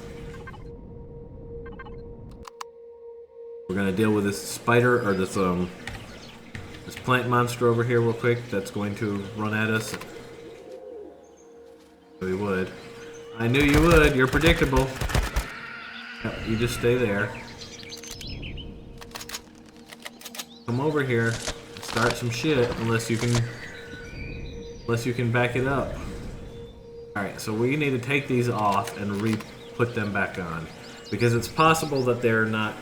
We're gonna deal with this spider, or this plant monster over here real quick that's going to run at us. We would. I knew you would. You're predictable. Yep, you just stay there. Come over here and start some shit unless you can back it up. Alright, so we need to take these off and re-put them back on. Because it's possible that they're not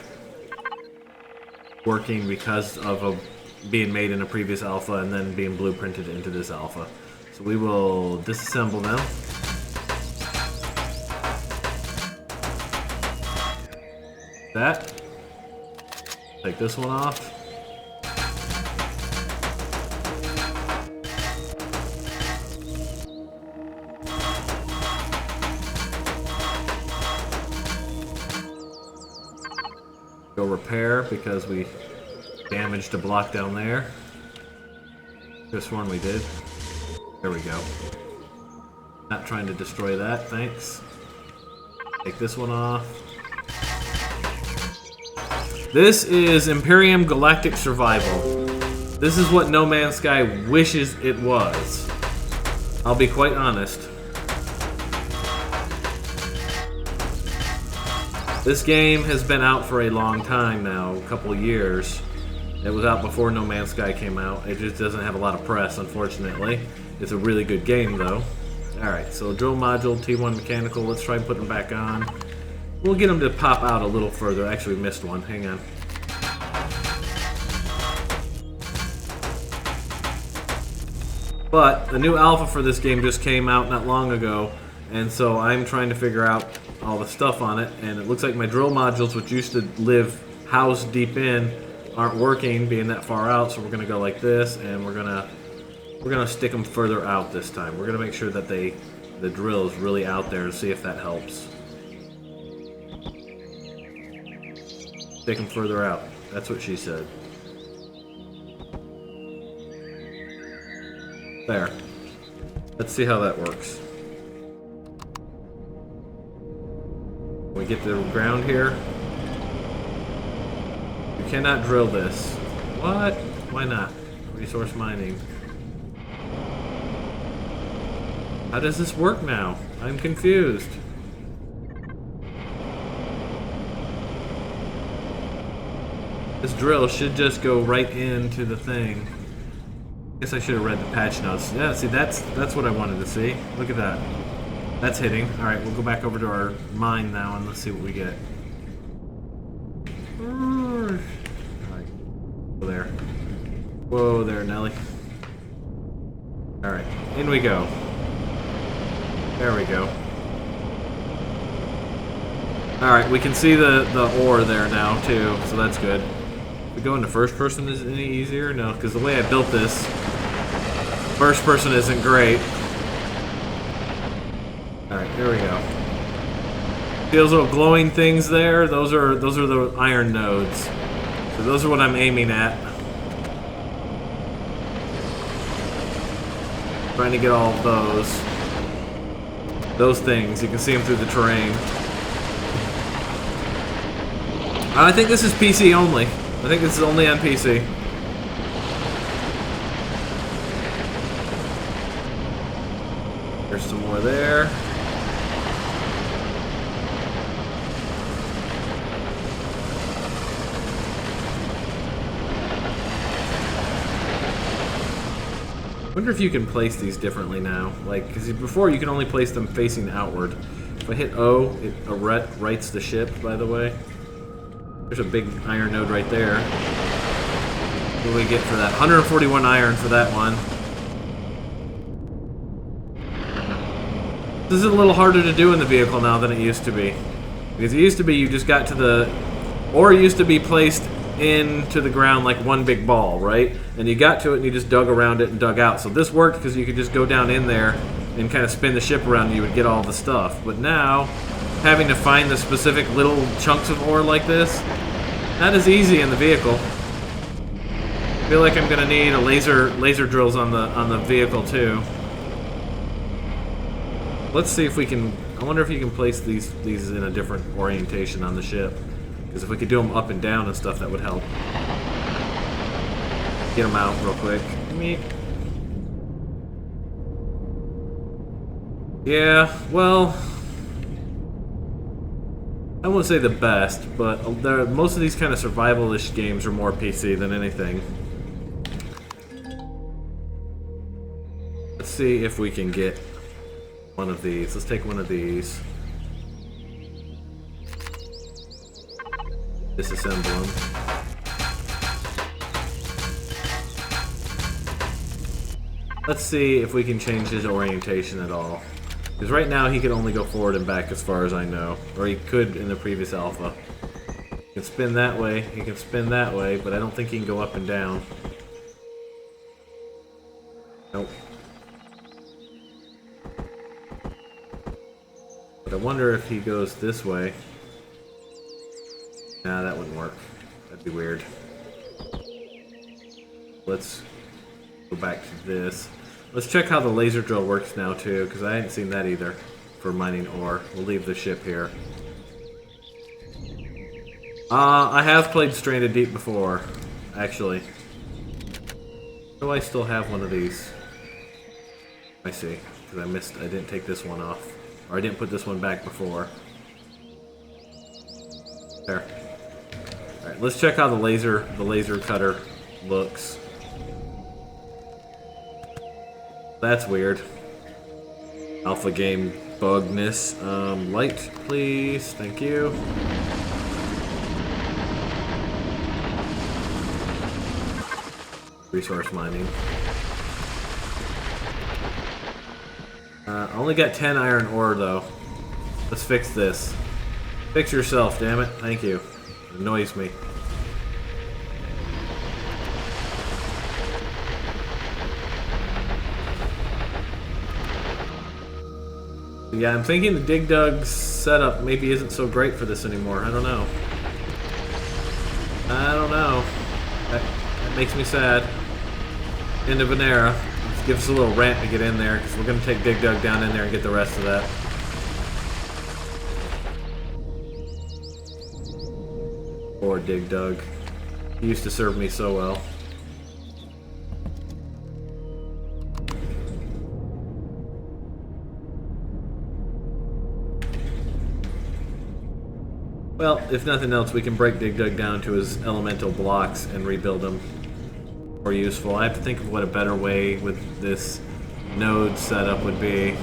working because of being made in a previous alpha and then being blueprinted into this alpha. So we will disassemble them. That. Take this one off. Go repair because we damaged a block down there. This one we did. There we go. Not trying to destroy that, thanks. Take this one off. This is Empyrion Galactic Survival. This is what No Man's Sky wishes it was. I'll be quite honest. This game has been out for a long time now, a couple of years. It was out before No Man's Sky came out. It just doesn't have a lot of press, unfortunately. It's a really good game, though. Alright, so drill module, T1 mechanical. Let's try and put them back on. We'll get them to pop out a little further. Actually, we missed one. Hang on. But the new alpha for this game just came out not long ago, and so I'm trying to figure out all the stuff on it, and it looks like my drill modules, which used to live housed deep in, aren't working, being that far out. So we're gonna go like this, and we're gonna stick them further out this time. We're gonna make sure that the drill is really out there to see if that helps. Stick them further out. That's what she said. There. Let's see how that works. We get to the ground here. You cannot drill this. What? Why not? Resource mining. How does this work now? I'm confused. This drill should just go right into the thing. I guess I should have read the patch notes. Yeah, see, that's what I wanted to see. Look at that. That's hitting. Alright, we'll go back over to our mine now and let's see what we get. Alright. Whoa there. Whoa there, Nelly. Alright, in we go. There we go. Alright, we can see the ore there now too, so that's good. If we go into first person, is it any easier? No, because the way I built this, first person isn't great. Alright, here we go. See those little glowing things there? Those are the iron nodes. So those are what I'm aiming at. Trying to get all of those things. You can see them through the terrain. I think this is PC only. I think this is only on PC. There's some more there. I wonder if you can place these differently now. Like, because before you can only place them facing outward. If I hit O, it rights the ship, by the way. There's a big iron node right there. What do we get for that? 141 iron for that one. This is a little harder to do in the vehicle now than it used to be. Because it used to be you just got to the... Or it used to be placed into the ground like one big ball, right? And you got to it and you just dug around it and dug out. So this worked because you could just go down in there and kind of spin the ship around and you would get all the stuff. But now, having to find the specific little chunks of ore like this, not as easy in the vehicle. I feel like I'm gonna need a laser drills on the vehicle too. Let's see if we can. I wonder if you can place these in a different orientation on the ship. Because if we could do them up and down and stuff, that would help. Get them out real quick. Yeah, well, I wouldn't say the best, but most of these kind of survival-ish games are more PC than anything. Let's see if we can get one of these. Let's take one of these. Disassemble them. Let's see if we can change his orientation at all. Because right now he can only go forward and back as far as I know. Or he could in the previous alpha. He can spin that way, he can spin that way, but I don't think he can go up and down. Nope. But I wonder if he goes this way. Nah, that wouldn't work. That'd be weird. Let's go back to this. Let's check how the laser drill works now too, because I hadn't seen that either for mining ore. We'll leave the ship here. I have played Stranded Deep before, actually. Do I still have one of these? I see, because I didn't take this one off. Or I didn't put this one back before. There. Alright, let's check how the laser cutter looks. That's weird. Alpha game bugness. Light, please. Thank you. Resource mining. I only got 10 iron ore though. Let's fix this. Fix yourself, damn it. Thank you. It annoys me. Yeah, I'm thinking the Dig Dug setup maybe isn't so great for this anymore. I don't know. I don't know. That makes me sad. End of an era. Let's give us a little ramp to get in there, because we're going to take Dig Dug down in there and get the rest of that. Poor Dig Dug. He used to serve me so well. Well, if nothing else, we can break Dig Dug down to his elemental blocks and rebuild them more useful. I have to think of what a better way with this node setup would be.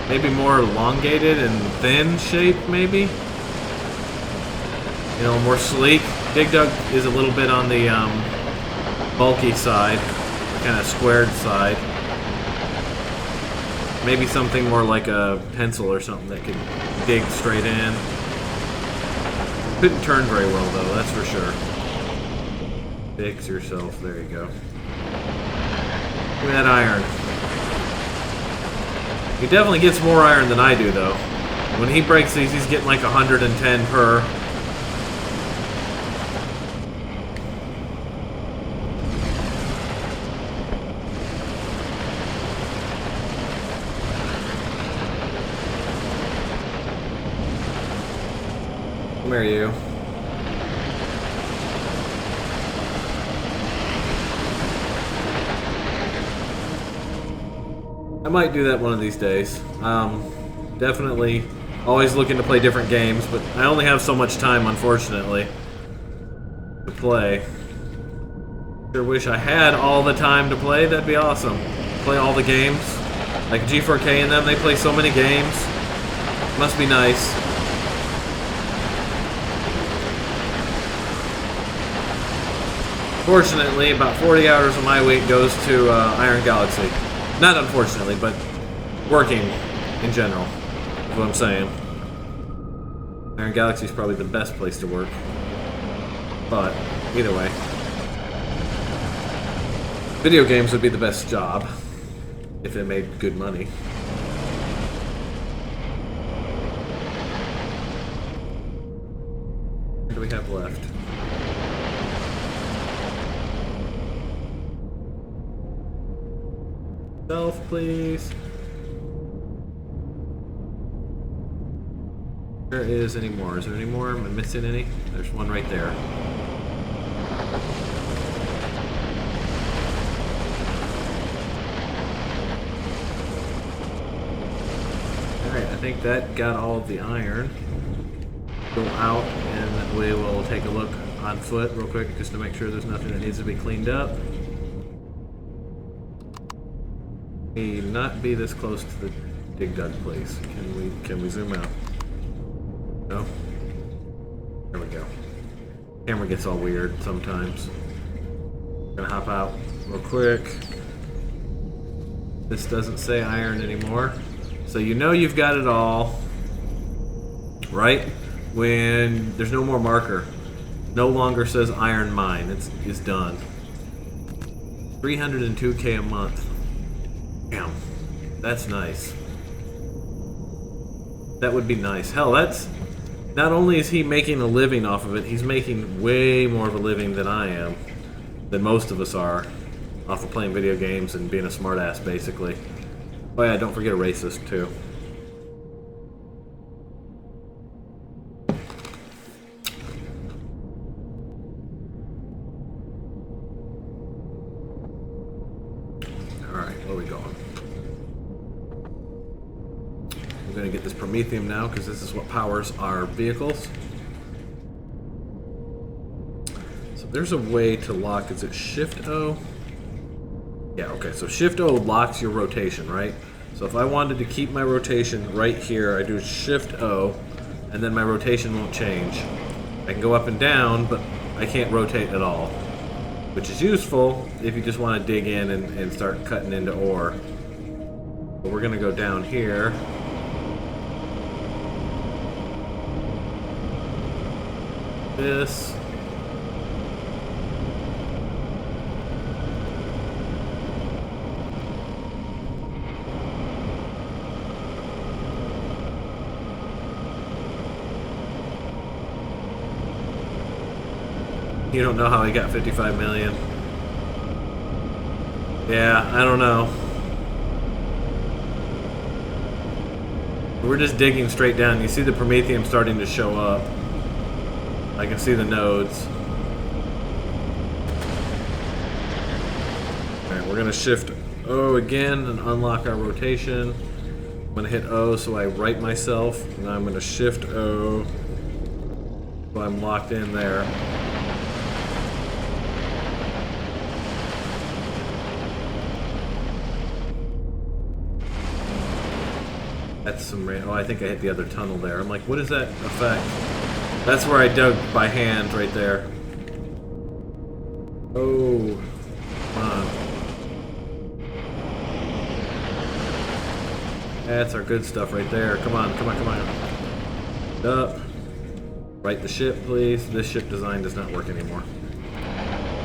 Maybe more elongated and thin shape, maybe? You know, more sleek. Dig Dug is a little bit on the bulky side, kind of squared side. Maybe something more like a pencil or something that could dig straight in. Couldn't turn very well though, that's for sure. Fix yourself, there you go. Look at that iron. He definitely gets more iron than I do, though. When he breaks these, he's getting like 110 per. Come here, you. I might do that one of these days. Definitely always looking to play different games, but I only have so much time, unfortunately, to play. Sure wish I had all the time to play, that'd be awesome. Play all the games. Like G4K and them, they play so many games. Must be nice. Fortunately, about 40 hours of my week goes to Iron Galaxy. Not unfortunately, but working in general. Is what I'm saying. Iron Galaxy is probably the best place to work. But, either way. Video games would be the best job. If it made good money. What do we have left? Self, please. There is any more. Is there any more? Am I missing any? There's one right there. Alright, I think that got all of the iron. Go out and we will take a look on foot real quick just to make sure there's nothing that needs to be cleaned up. May not be this close to the dig dug place. Can we zoom out? No? There we go. Camera gets all weird sometimes. Gonna hop out real quick. This doesn't say iron anymore. So you know you've got it all, right? When there's no more marker. No longer says iron mine. It's done. 302K a month. Damn. That's nice. That would be nice. Hell, that's... Not only is he making a living off of it, he's making way more of a living than I am. Than most of us are. Off of playing video games and being a smartass, basically. Oh yeah, don't forget a racist, too. Alright, where are we going? I'm going to get this Promethium now, because this is what powers our vehicles. So there's a way to lock, is it Shift-O? Yeah, okay, so Shift-O locks your rotation, right? So if I wanted to keep my rotation right here, I do Shift-O, and then my rotation won't change. I can go up and down, but I can't rotate at all. Which is useful if you just want to dig in and start cutting into ore. But we're going to go down here. This. You don't know how he got 55 million. Yeah, I don't know. We're just digging straight down. You see the Promethium starting to show up. I can see the nodes. Alright, we're gonna shift O again and unlock our rotation. I'm gonna hit O so I right myself. And I'm gonna shift O so I'm locked in there. That's some rain. Oh, I think I hit the other tunnel there. I'm like, what is that effect? That's where I dug by hand right there. Oh, come on. That's our good stuff right there. Come on, come on, come on. Up. Right the ship, please. This ship design does not work anymore.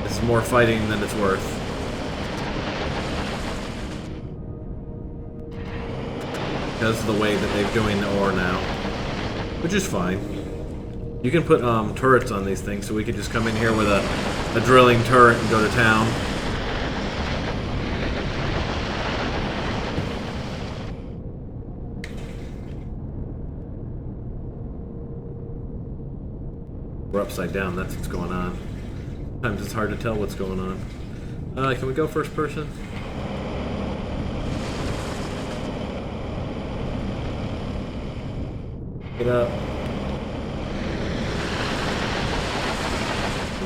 This is more fighting than it's worth. Because of the way that they're doing the ore now. Which is fine. You can put turrets on these things, so we could just come in here with a drilling turret and go to town. We're upside down, that's what's going on. Sometimes it's hard to tell what's going on. Can we go first person? Get up.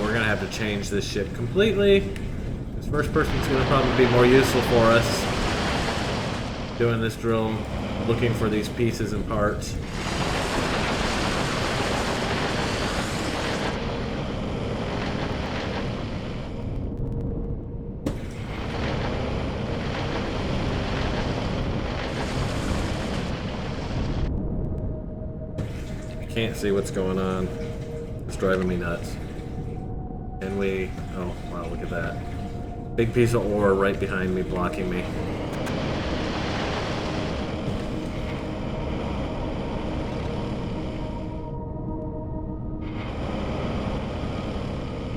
We're gonna have to change this ship completely. This first person's gonna probably be more useful for us. Doing this drill, looking for these pieces and parts. can't see what's going on. It's driving me nuts. And we... Oh, wow, look at that. Big piece of ore right behind me, blocking me.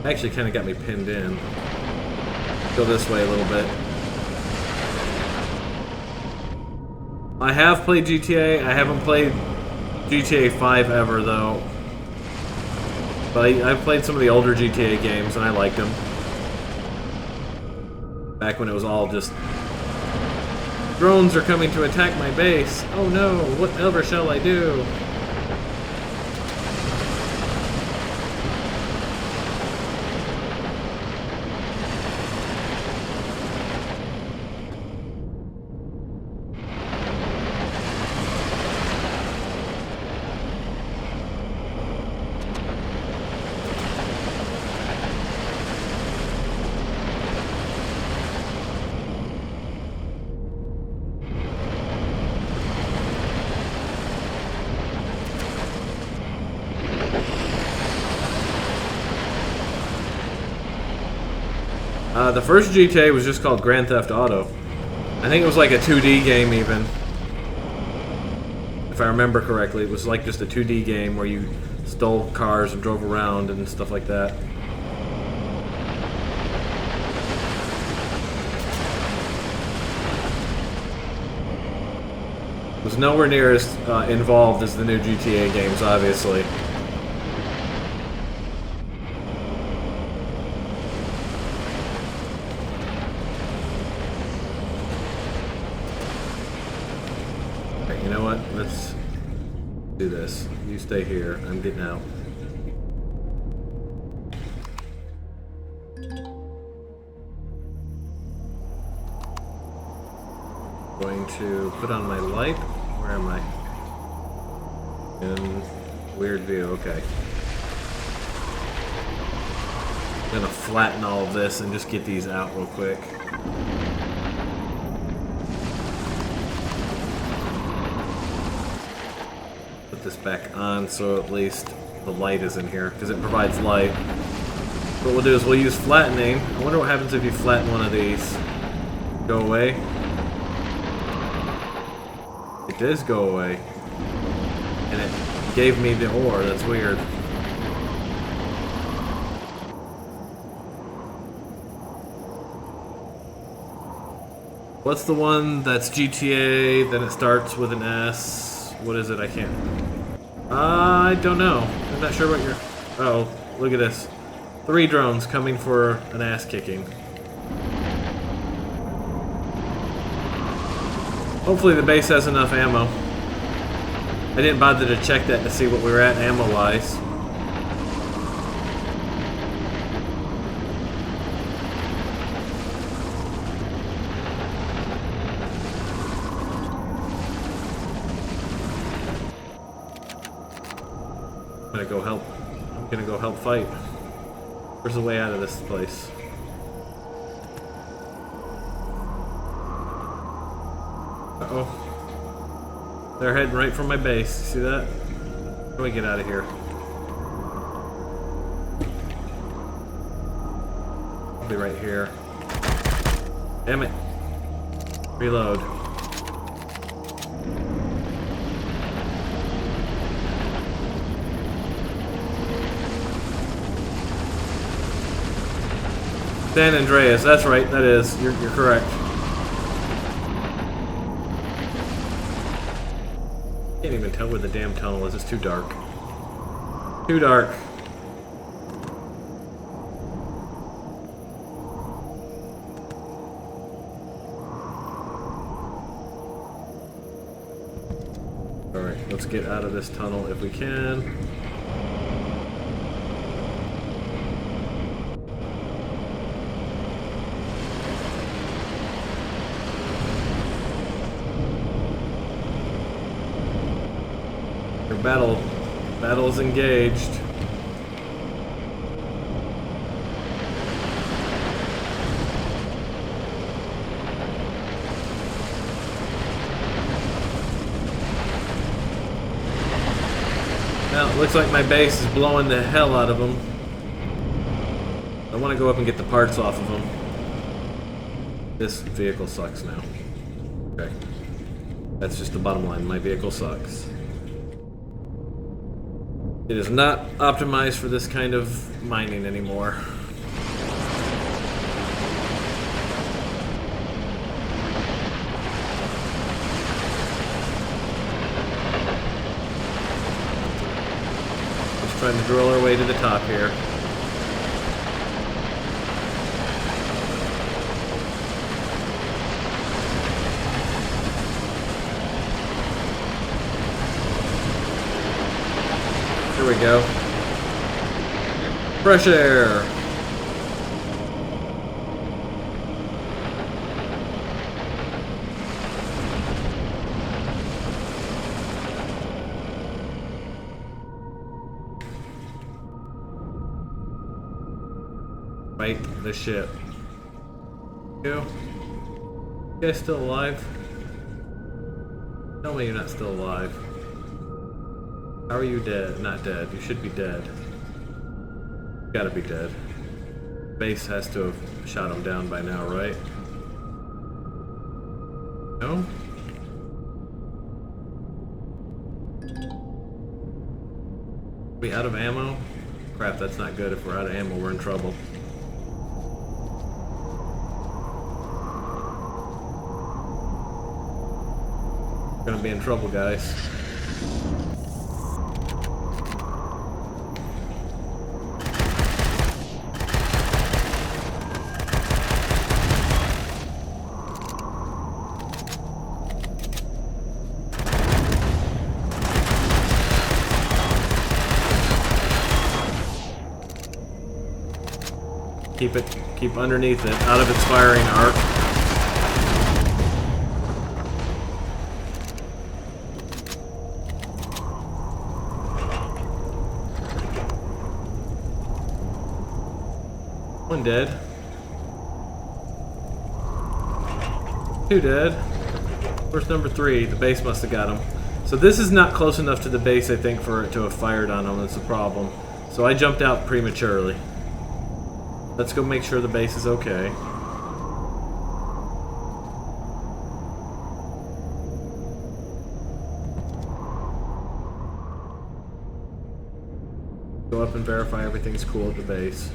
Actually kind of got me pinned in. Go this way a little bit. I have played GTA. I haven't played GTA 5 ever, though. But I've played some of the older GTA games, and I liked them. Back when it was all just... Drones are coming to attack my base. Oh no, whatever shall I do? The first GTA was just called Grand Theft Auto. I think it was like a 2D game even. If I remember correctly, it was like just a 2D game where you stole cars and drove around and stuff like that. It was nowhere near as involved as the new GTA games, obviously. Let's do this. You stay here. I'm getting out. Going to put on my light. Where am I? In weird view. Okay. I'm gonna flatten all of this and just get these out real quick. This back on so at least the light is in here because it provides light. What we'll do is we'll use flattening. I wonder what happens if you flatten one of these. Go away. It does go away. And it gave me the ore. That's weird. What's the one that's GTA, then it starts with an S? What is it? I can't... I don't know. I'm not sure what you're... Oh, look at this. 3 drones coming for an ass kicking. Hopefully the base has enough ammo. I didn't bother to check that to see what we were at ammo-wise. I'm gonna go help fight. Where's the way out of this place? Uh-oh. They're heading right for my base. See that? How do I get out of here? I'll be right here. Damn it. Reload. San Andreas, that's right, that is. You're correct. Can't even tell where the damn tunnel is, it's too dark. Too dark. Alright, let's get out of this tunnel if we can. Battle's engaged. Now, Looks like my base is blowing the hell out of them. I want to go up and get the parts off of them. This vehicle sucks now. Okay. That's just the bottom line. My vehicle sucks. It is not optimized for this kind of mining anymore. Just trying to drill our way to the top here. Here we go. Fresh air. Right, the ship. You guys still alive? Tell me you're not still alive. How are you dead? Not dead. You should be dead. You gotta be dead. Base has to have shot him down by now, right? No? Are we out of ammo? Crap, that's not good. If we're out of ammo, we're in trouble. We're gonna be in trouble, guys. Keep underneath it, out of its firing arc. One dead. Two dead. Where's number 3? The base must have got him. So this is not close enough to the base, I think, for it to have fired on him. That's the problem. So I jumped out prematurely. Let's go make sure the base is okay. Go up and verify everything's cool at the base.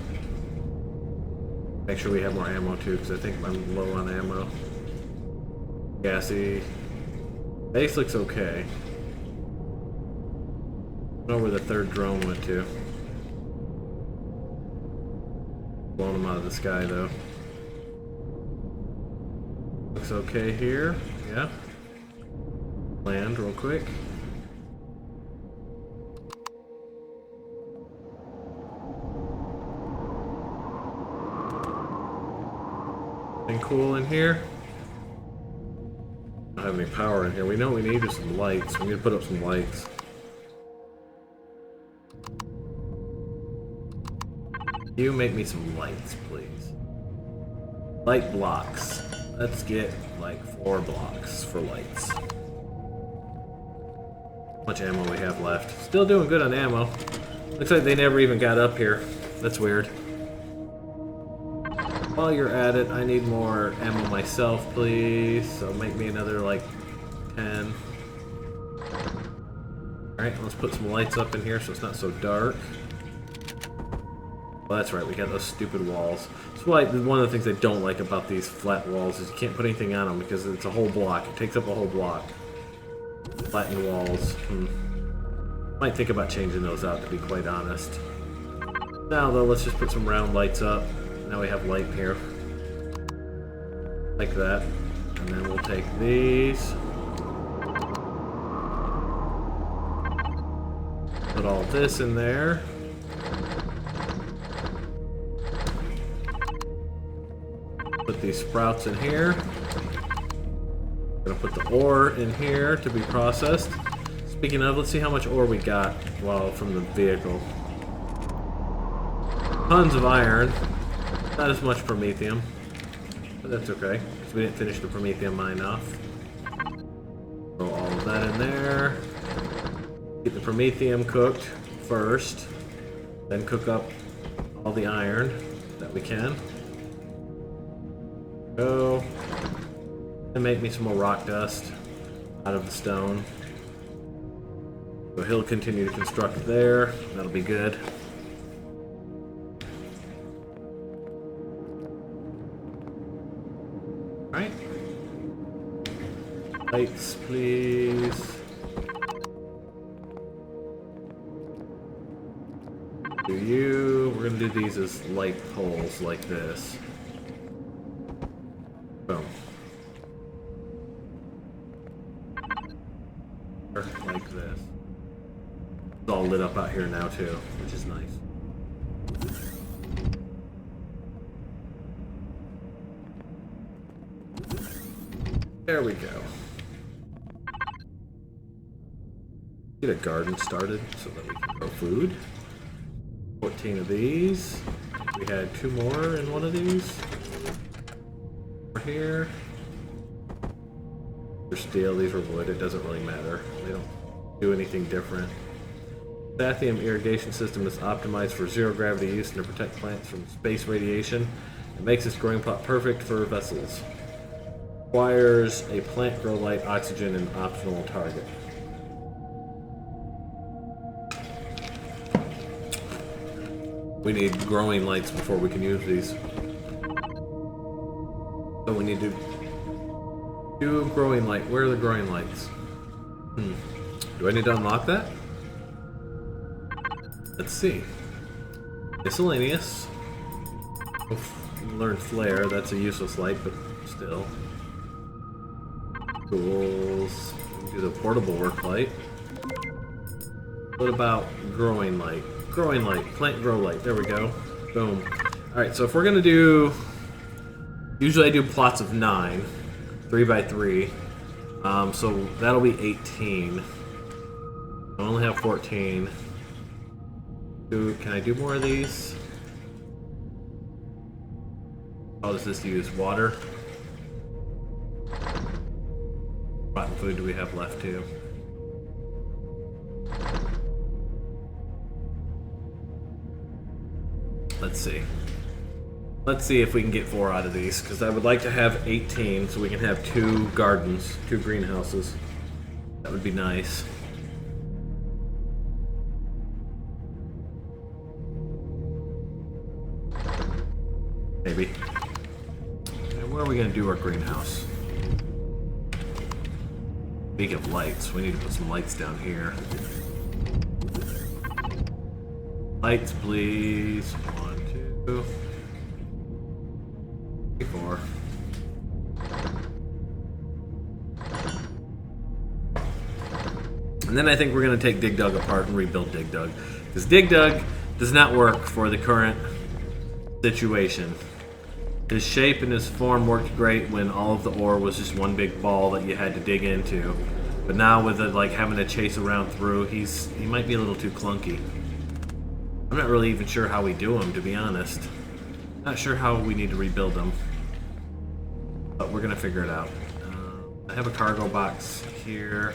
Make sure we have more ammo too, because I think I'm low on ammo. Gassy. Base looks okay. I don't know where the 3rd drone went to. Blowing them out of the sky though. Looks okay here. Yeah. Land real quick. Anything cool in here? I don't have any power in here. We know we need is some lights. We need to put up some lights. You make me some lights, please. Light blocks. Let's get like 4 blocks for lights. How much ammo we have left? Still doing good on ammo. Looks like they never even got up here. That's weird. While you're at it, I need more ammo myself, please. So make me another like 10. Alright, let's put some lights up in here so it's not so dark. Well, that's right, we got those stupid walls. That's why one of the things I don't like about these flat walls is you can't put anything on them because it's a whole block. It takes up a whole block. Flattened walls. Might think about changing those out, to be quite honest. Now, though, let's just put some round lights up. Now we have light here. Like that. And then we'll take these. Put all this in there. Put these sprouts in here. Gonna put the ore in here to be processed. Speaking of, let's see how much ore we got from the vehicle. Tons of iron. Not as much promethium. But that's okay, because we didn't finish the promethium mine off. Throw all of that in there. Get the promethium cooked. first, then cook up all the iron that we can. Go and make me some more rock dust out of the stone. So he'll continue to construct there. That'll be good. Alright. Lights, please. We're gonna do these as light poles like this. Boom. Like this. It's all lit up out here now too, which is nice. There we go. Get a garden started so that we can grow food. 14 of these. We had 2 more in one of these. Over here. They're steel, these are wood, it doesn't really matter. They don't do anything different. The Sathium irrigation system is optimized for zero gravity use and to protect plants from space radiation. It makes this growing plot perfect for vessels. Requires a plant grow light, oxygen, and optional target. We need growing lights before we can use these. So we need to do growing light. Where are the growing lights? Do I need to unlock that? Let's see. Miscellaneous. Learn flare. That's a useless light, but still. Tools. Do the portable work light. What about growing light? Growing light, plant grow light. There we go. Boom. Alright, so if we're gonna do... Usually I do plots of 9. 3 by 3. So that'll be 18. I only have 14. Can I do more of these? How does this use? Water? Rotten food do we have left too? Let's see. Let's see if we can get 4 out of these, because I would like to have 18 so we can have 2 gardens, 2 greenhouses. That would be nice. Maybe. And where are we going to do our greenhouse? Speaking of lights, we need to put some lights down here. Lights, please. 1, 2, 3, 4. And then I think we're going to take Dig Dug apart and rebuild Dig Dug. Because Dig Dug does not work for the current situation. His shape and his form worked great when all of the ore was just one big ball that you had to dig into. But now with it like having to chase around through, he might be a little too clunky. I'm not really even sure how we do him, to be honest. Not sure how we need to rebuild him. But we're going to figure it out. I have a cargo box here.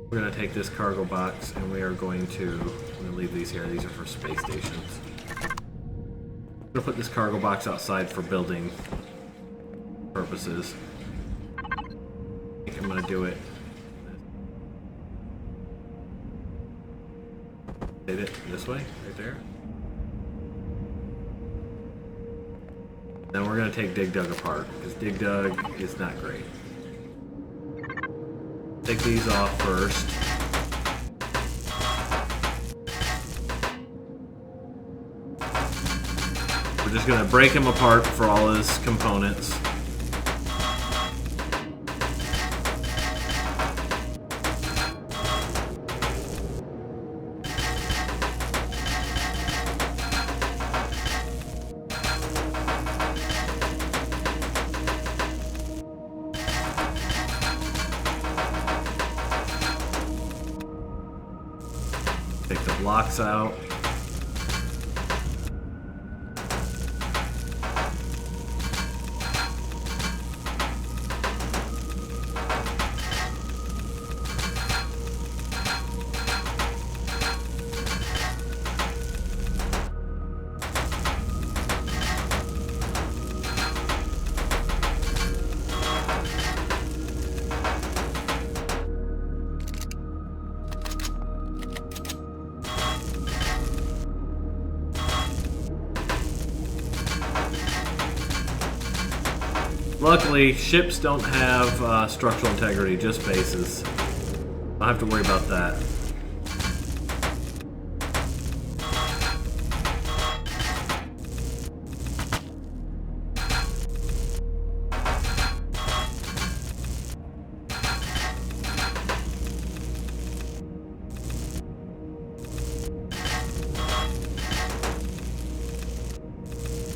We're going to take this cargo box and we are going to leave these here. These are for space stations. I'm going to put this cargo box outside for building purposes. I think I'm going to do it. Did it this way, right there. Then we're going to take Dig Dug apart, because Dig Dug is not great. Take these off first. We're just going to break him apart for all his components. Take the blocks out. Luckily, ships don't have structural integrity, just bases. I don't have to worry about that.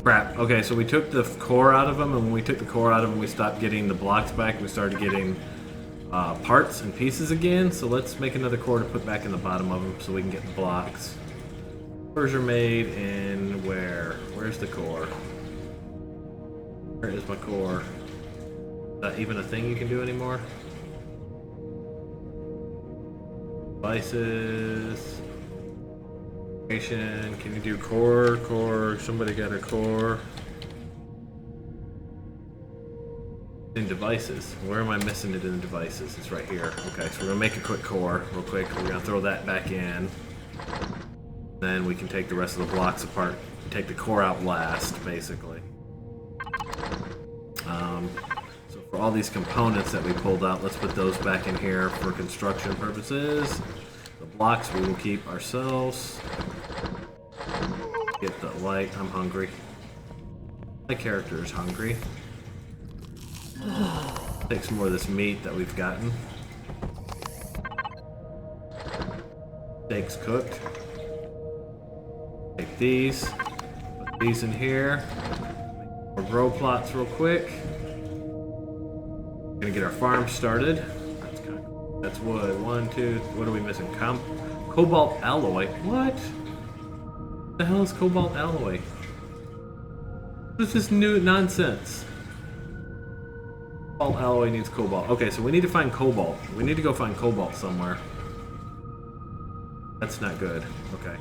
Crap. Okay, so we took the core out of them, and when we took the core out of them, we stopped getting the blocks back, and we started getting parts and pieces again. So let's make another core to put back in the bottom of them so we can get the blocks. Cores are made in where? Where's the core? Where is my core? Is that even a thing you can do anymore? Devices. Can you do core? Somebody got a core. In devices. Where am I missing it in the devices? It's right here. Okay, so we're gonna make a quick core real quick. We're gonna throw that back in. Then we can take the rest of the blocks apart. Take the core out last, basically. So for all these components that we pulled out, let's put those back in here for construction purposes. The blocks we will keep ourselves. Get the light. I'm hungry. My character is hungry. Take some more of this meat that we've gotten. Steaks cooked. Take these. Put these in here. Make more grow plots real quick. Gonna get our farm started. That's wood. 1, 2. What are we missing? Cobalt alloy. What? The hell is cobalt alloy? What is this new nonsense? Cobalt alloy needs cobalt. Okay, so we need to find cobalt. We need to go find cobalt somewhere. That's not good. Okay.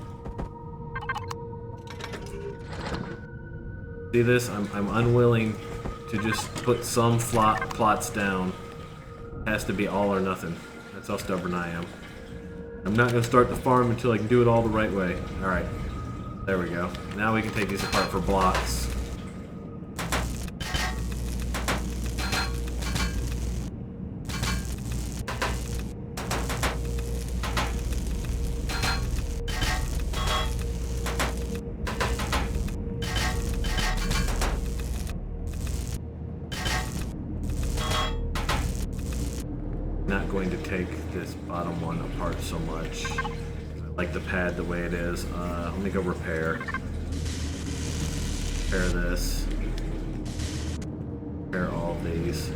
See this? I'm unwilling to just put some plots down. It has to be all or nothing. That's how stubborn I am. I'm not going to start the farm until I can do it all the right way. Alright. There we go. Now we can take these apart for blocks. Not going to take this bottom one apart so much. I like the pad the way it is. Let me go repair. Repair this. Repair all of these.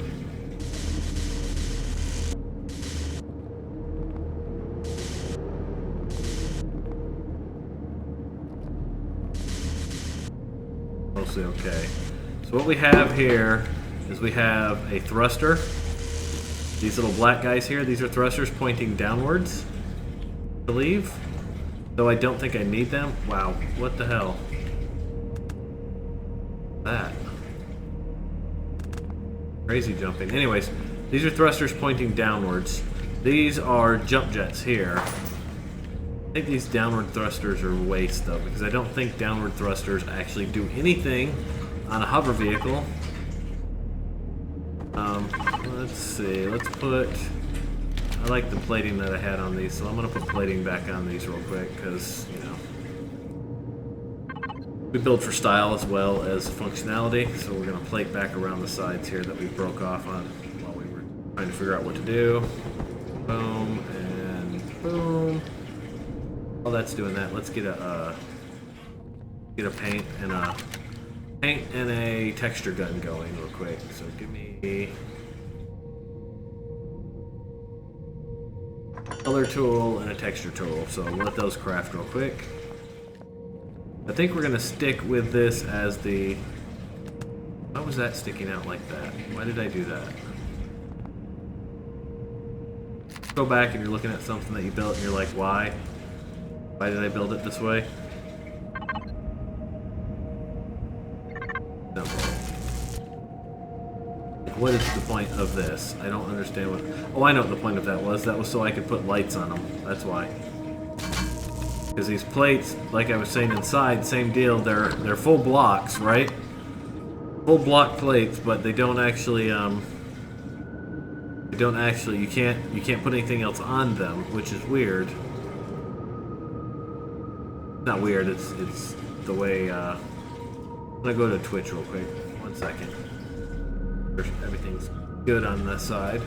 Mostly okay. So what we have here is we have a thruster. These little black guys here, these are thrusters pointing downwards, I believe. Though I don't think I need them. Wow, what the hell? That. Crazy jumping. Anyways, these are thrusters pointing downwards. These are jump jets here. I think these downward thrusters are waste though, because I don't think downward thrusters actually do anything on a hover vehicle. Let's see, let's put, I like the plating that I had on these, so I'm going to put plating back on these real quick, because, you know, we build for style as well as functionality, so we're going to plate back around the sides here that we broke off on while we were trying to figure out what to do. Boom, and boom. While that's doing that, let's get a paint and a texture gun going real quick. So give me color tool and a texture tool. So we'll let those craft real quick. I think we're gonna stick with this as the. Why was that sticking out like that? Why did I do that? Go back and you're looking at something that you built and you're like, why? Why did I build it this way? No. What is the point of this? I don't understand what... Oh, I know what the point of that was. That was so I could put lights on them. That's why. Because these plates, like I was saying inside, same deal. They're full blocks, right? full block plates, but they don't actually you can't put anything else on them, which is weird. Not weird, it's the way I'm gonna go to Twitch real quick. 1 second. Everything's good on this side.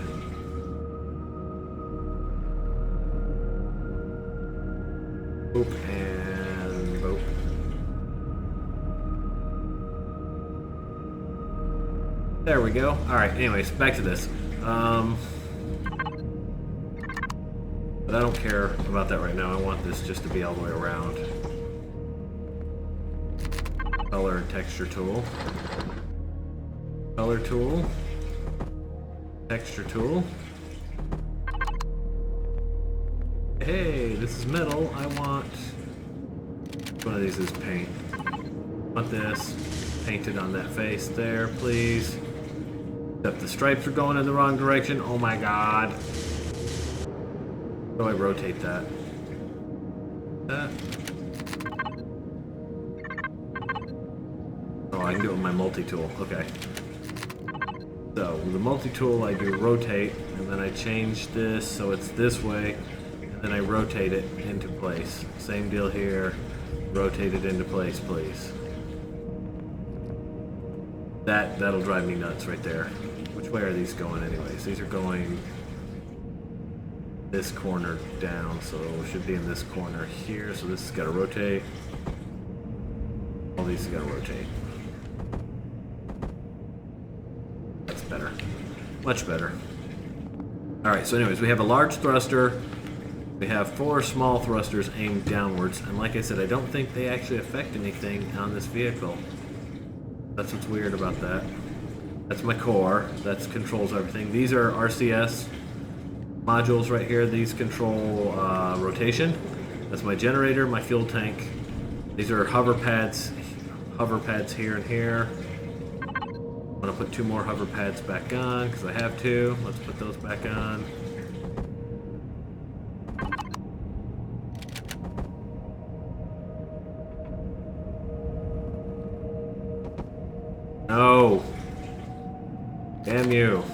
Boop and boop. There we go. Alright, anyways, back to this. But I don't care about that right now. I want this just to be all the way around. Color and texture tool. Color tool. Texture tool. Hey, this is metal. I want... one of these is paint. I want this painted on that face there, please. Except the stripes are going in the wrong direction. Oh my god. How do I rotate that? Oh, I can do it with my multi-tool. Okay. So, with the multi-tool I do rotate, and then I change this so it's this way, and then I rotate it into place. Same deal here. Rotate it into place, please. That'll drive me nuts right there. Which way are these going anyways? These are going this corner down, so it should be in this corner here. So this has got to rotate. All these have got to rotate. That's better. Much better. Alright, so anyways, we have a large thruster. We have 4 small thrusters aimed downwards. And like I said, I don't think they actually affect anything on this vehicle. That's what's weird about that. That's my core. That controls everything. These are RCS modules right here. These control rotation. That's my generator, my fuel tank. These are hover pads here and here. I'm gonna put 2 more hover pads back on because I have to. Let's put those back on. No. Damn you.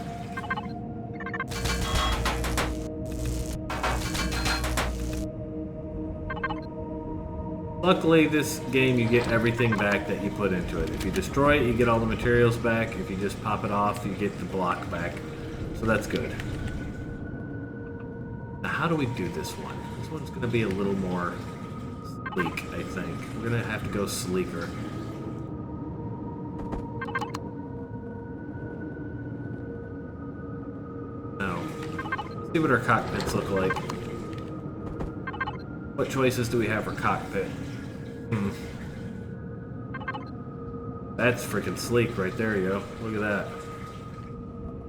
Luckily, this game you get everything back that you put into it. If you destroy it, you get all the materials back. If you just pop it off, you get the block back. So that's good. Now, how do we do this one? This one's going to be a little more sleek, I think. We're going to have to go sleeker. Let's see what our cockpits look like. What choices do we have for cockpit? That's freaking sleek right there, you go. Look at that.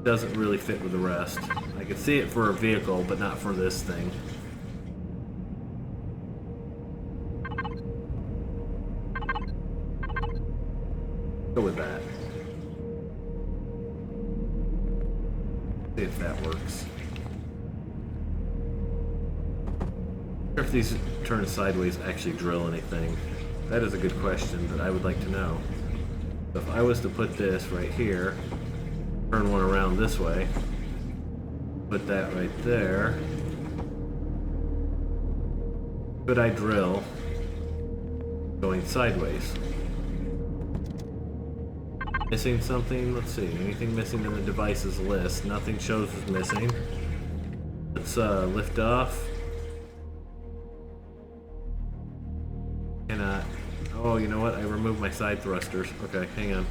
Doesn't really fit with the rest. I could see it for a vehicle, but not for this thing. Go with that. See if that works. If these turn sideways actually drill anything. That is a good question that I would like to know. So if I was to put this right here, turn one around this way, put that right there, could I drill going sideways? Missing something? Let's see. Anything missing in the devices list? Nothing shows is missing. Let's lift off. Cannot. Oh, you know what? I removed my side thrusters. Okay, hang on.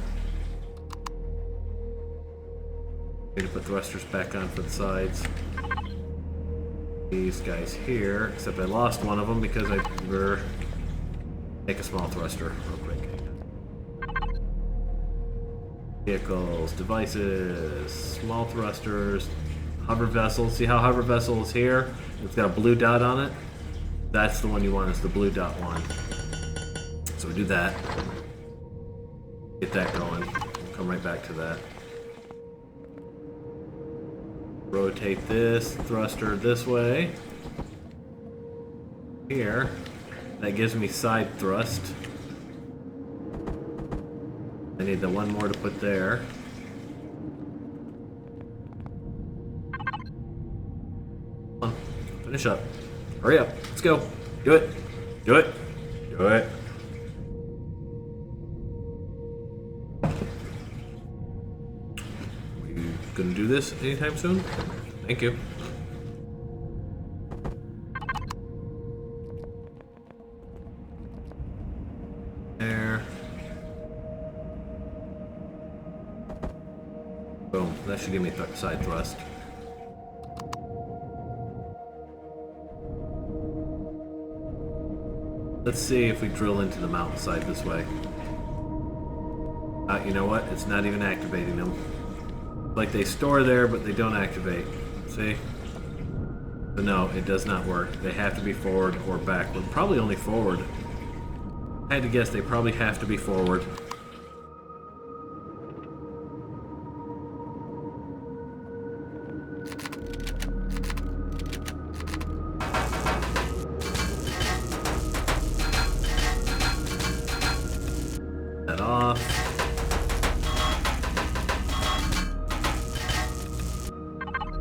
Need to put thrusters back on for the sides. These guys here, except I lost one of them because I make a small thruster real quick. Vehicles, devices, small thrusters, hover vessels. See how hover vessel is here? It's got a blue dot on it. That's the one you want, is the blue dot one. So we do that. Get that going. Come right back to that. Rotate this thruster this way. Here. That gives me side thrust. Then need the one more to put there. Come on, finish up. Hurry up. Let's go. Do it. Do it. Do it. Are you gonna do this anytime soon? Thank you. There. Boom. That should give me side thrust. Let's see if we drill into the mountainside this way. You know what? It's not even activating them. Like they store there, but they don't activate. See? But no, it does not work. They have to be forward or backward. Probably only forward. I had to guess they probably have to be forward. That off.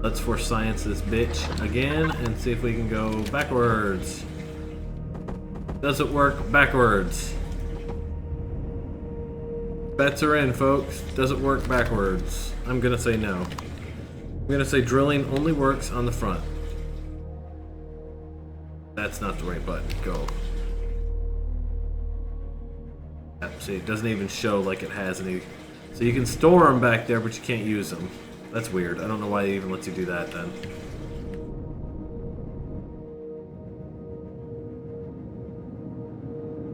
Let's force science this bitch again and see if we can go backwards. Does it work backwards? Bets are in, folks. Does it work backwards? I'm gonna say no. I'm gonna say drilling only works on the front. That's not the right button. Go. Yep, see, it doesn't even show like it has any. So you can store them back there, but you can't use them. That's weird. I don't know why it even lets you do that then.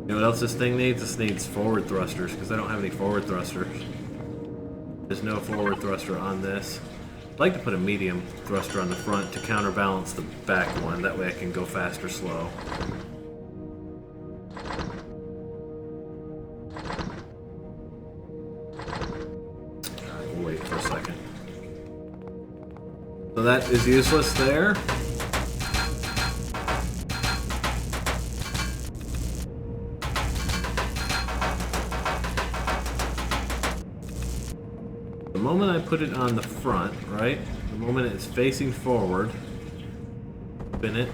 You know what else this thing needs? This needs forward thrusters, because I don't have any forward thrusters. There's no forward thruster on this. I'd like to put a medium thruster on the front to counterbalance the back one. That way I can go fast or slow. Alright, we'll wait for a second. So that is useless there. The moment I put it on the front, right? The moment it's facing forward, spin it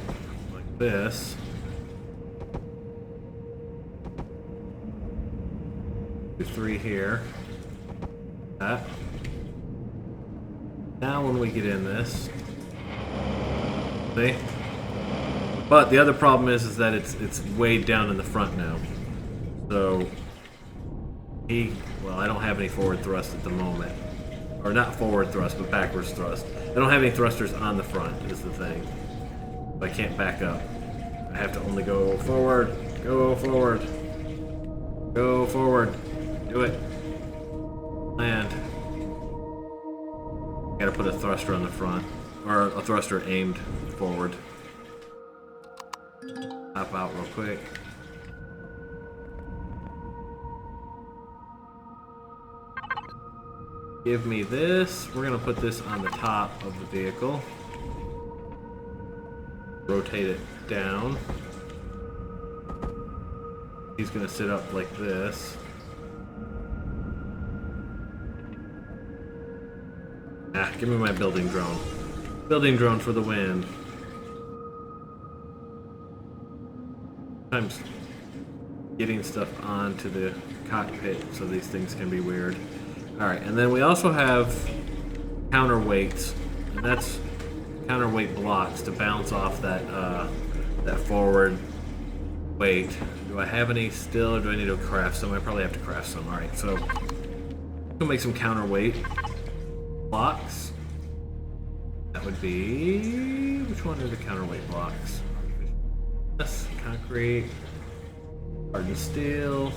like this. Do 3 here. That. Now when we get in this, see? But the other problem is that it's way down in the front now. So well, I don't have any forward thrust at the moment. Or not forward thrust, but backwards thrust. I don't have any thrusters on the front, is the thing. So I can't back up. I have to only go forward, go forward, go forward. Do it. Land. Gotta put a thruster on the front, or a thruster aimed forward. Hop out real quick. Give me this. We're gonna put this on the top of the vehicle. Rotate it down. He's gonna sit up like this. Ah, give me my building drone. Building drone for the win. Sometimes getting stuff onto the cockpit so these things can be weird. Alright, and then we also have counterweights, and that's counterweight blocks to bounce off that that forward weight. Do I have any still, or do I need to craft some? I probably have to craft some. Alright, so we'll make some counterweight blocks. That would be... which one are the counterweight blocks? Yes, concrete, hardened steel.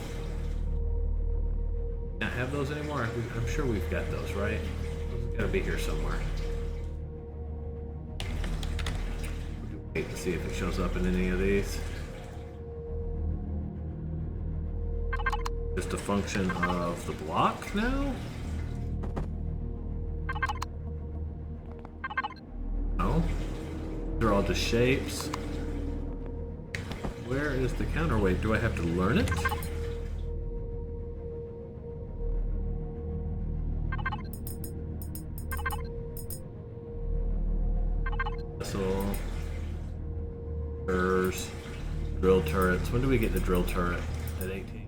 Not have those anymore? I'm sure we've got those, right? Those gotta be here somewhere. Wait to see if it shows up in any of these. Just a function of the block now? No. They're all just shapes. Where is the counterweight? Do I have to learn it? Missile. Drill turrets. When do we get the drill turret? At 18.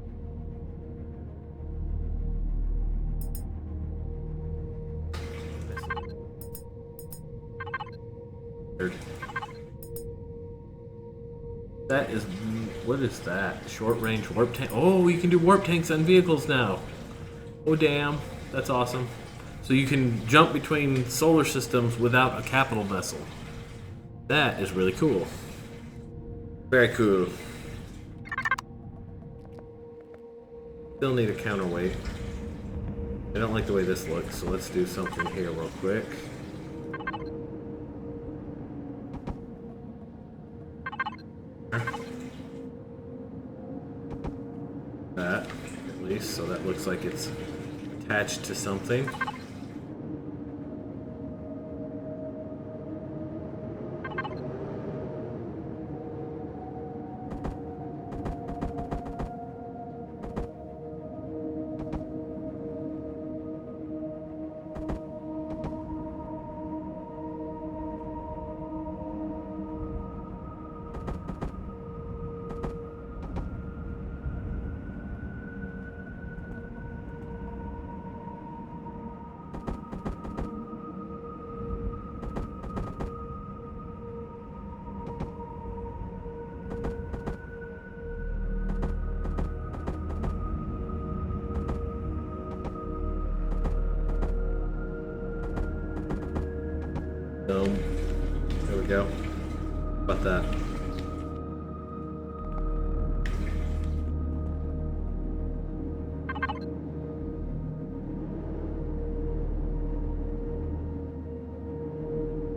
That is, what is that? Short range warp tank. Oh, you can do warp tanks on vehicles now. Oh damn, that's awesome. So you can jump between solar systems without a capital vessel. That is really cool. Very cool. Still need a counterweight. I don't like the way this looks, so let's do something here real quick. That, at least, so that looks like it's attached to something. There we go. How about that?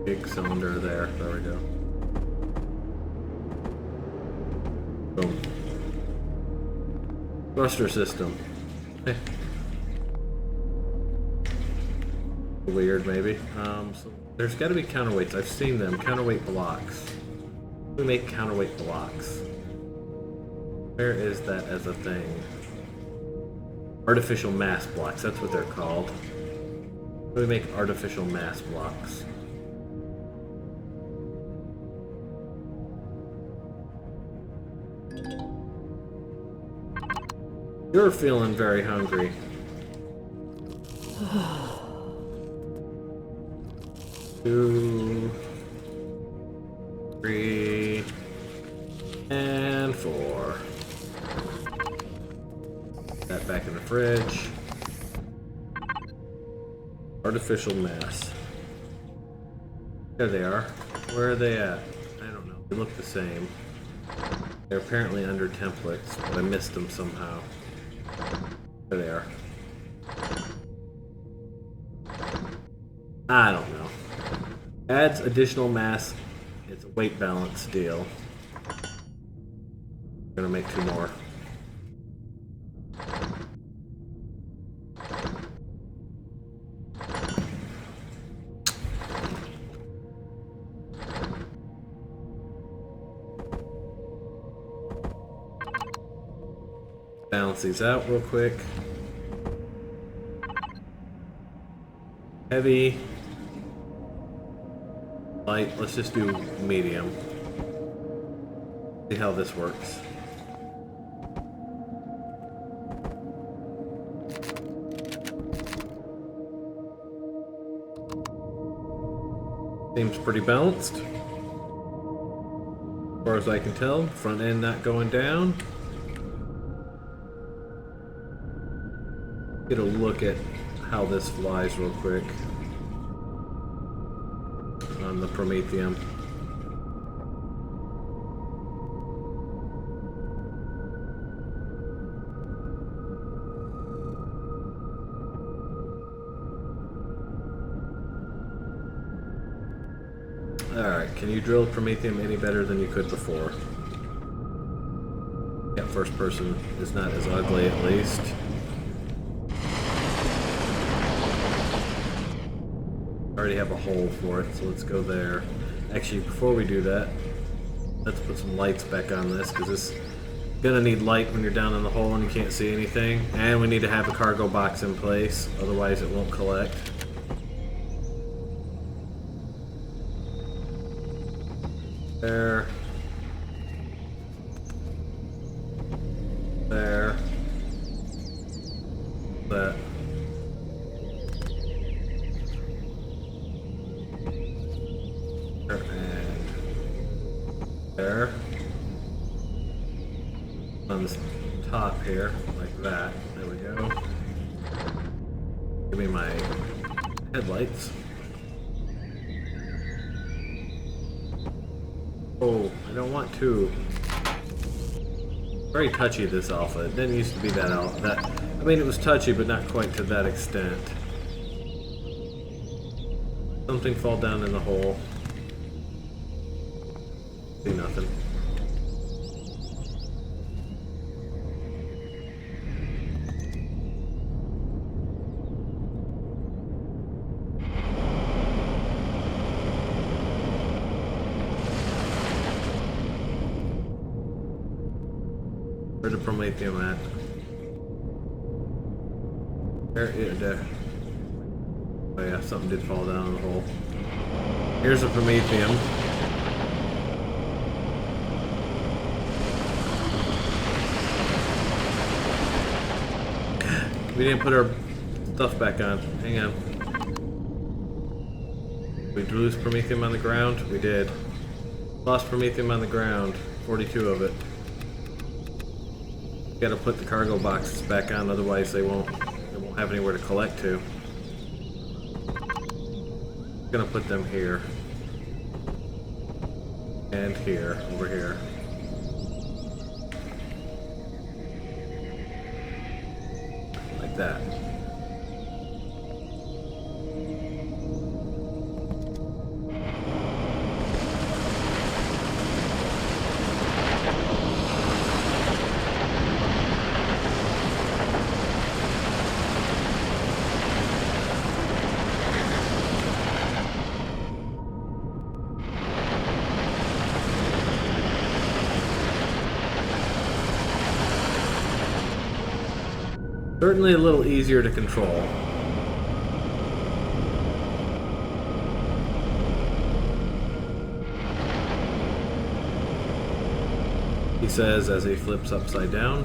Big cylinder there. There we go. Boom. Thruster system. Weird, maybe. So there's got to be counterweights. I've seen them. Counterweight blocks. We make counterweight blocks. Where is that as a thing? Artificial mass blocks. That's what they're called. We make artificial mass blocks. You're feeling very hungry. 2, 3, and 4. That back in the fridge. Artificial mass. There they are. Where are they at? I don't know. They look the same. They're apparently under templates, but I missed them somehow. There they are. I don't know. Adds additional mass. It's a weight balance deal. I'm gonna make 2 more. Balance these out real quick. Heavy. Light. Let's just do medium. See how this works. Seems pretty balanced. As far as I can tell, front end not going down. Get a look at how this flies real quick on the Prometheum. Alright, can you drill Prometheum any better than you could before? Yeah, first person is not as ugly at least. I already have a hole for it, so let's go there. Actually, before we do that, let's put some lights back on this, because this is gonna need light when you're down in the hole and you can't see anything. And we need to have a cargo box in place, otherwise it won't collect. There. There. That. There and there. On this top here, like that. There we go. Give me my headlights. Oh, I don't want to. Very touchy, this alpha. It didn't used to be that alpha. I mean, it was touchy, but not quite to that extent. Something fall down in the hole. See nothing. Where's the promethium at? There. Oh yeah, something did fall down in the hole. Here's the promethium. We didn't put our stuff back on. Hang on. We lose promethium on the ground? We did. Lost promethium on the ground. 42 of it. Gotta put the cargo boxes back on, otherwise they won't have anywhere to collect to. Gonna put them here. And here, over here. Like that. Certainly a little easier to control. He says as he flips upside down.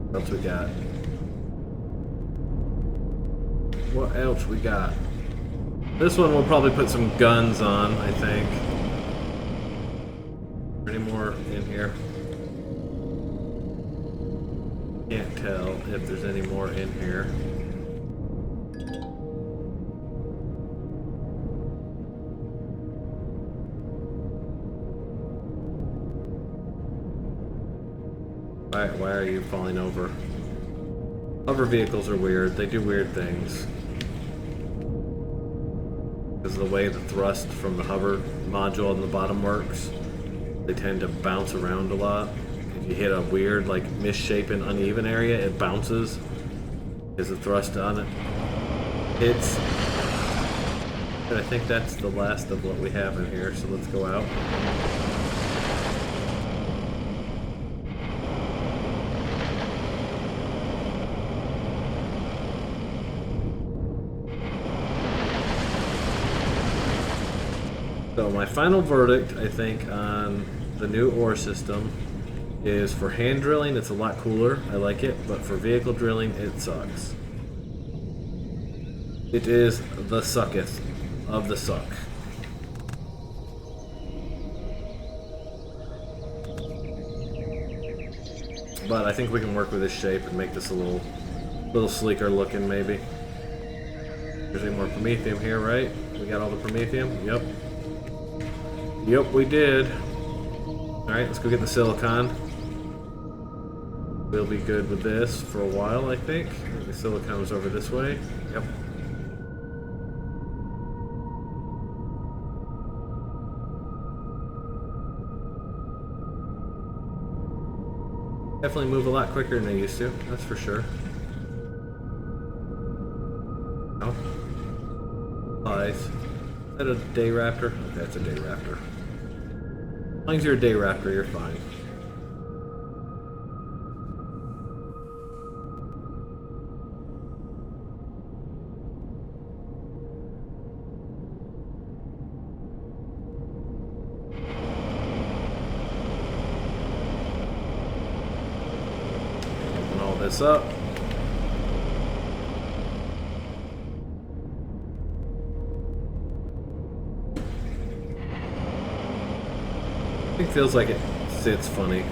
What else we got? What else we got? This one we'll probably put some guns on, I think. Any more in here? Can't tell if there's any more in here. Why are you falling over? Hover vehicles are weird. They do weird things. Because of the way the thrust from the hover module on the bottom works, they tend to bounce around a lot. If you hit a weird, like, misshapen, uneven area, it bounces. Because the thrust on it hits. But I think that's the last of what we have in here, so let's go out. So my final verdict, I think, on the new ore system is for hand drilling, it's a lot cooler. I like it, but for vehicle drilling, it sucks. It is the sucketh of the suck. But I think we can work with this shape and make this a little sleeker looking, maybe. There's any more promethium here, right? We got all the promethium? Yep. Yep, we did. Alright, let's go get the silicon. We'll be good with this for a while, I think. The silicon was over this way. Yep. Definitely move a lot quicker than they used to, that's for sure. Oh. Lies. Is that a day raptor? Okay, that's a day raptor. As long as you're a day raptor, you're fine. Open all this up. It feels like it sits funny.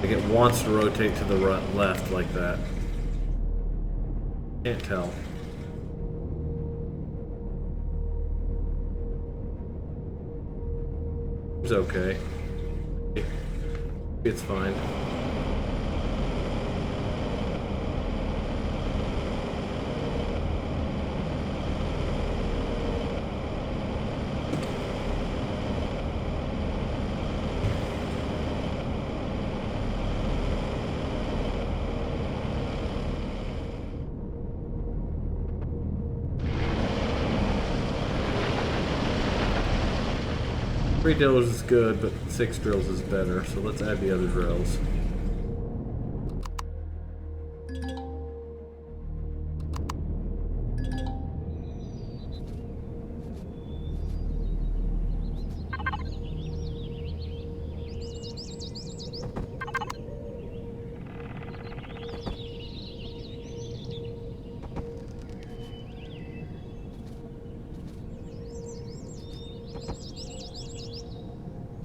Like it wants to rotate to the left like that. Can't tell. It's okay. It's fine. Three drills is good, but 6 drills is better, so let's add the other drills.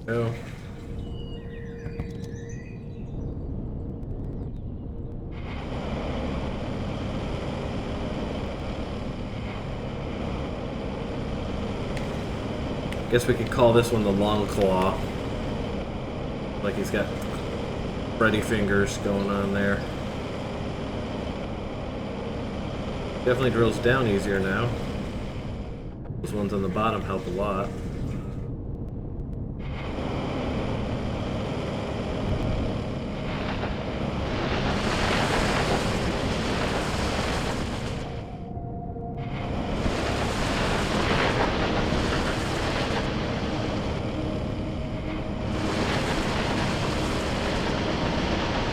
Go. Guess we could call this one the Long Claw. Like he's got Freddy fingers going on there. Definitely drills down easier now. Those ones on the bottom help a lot.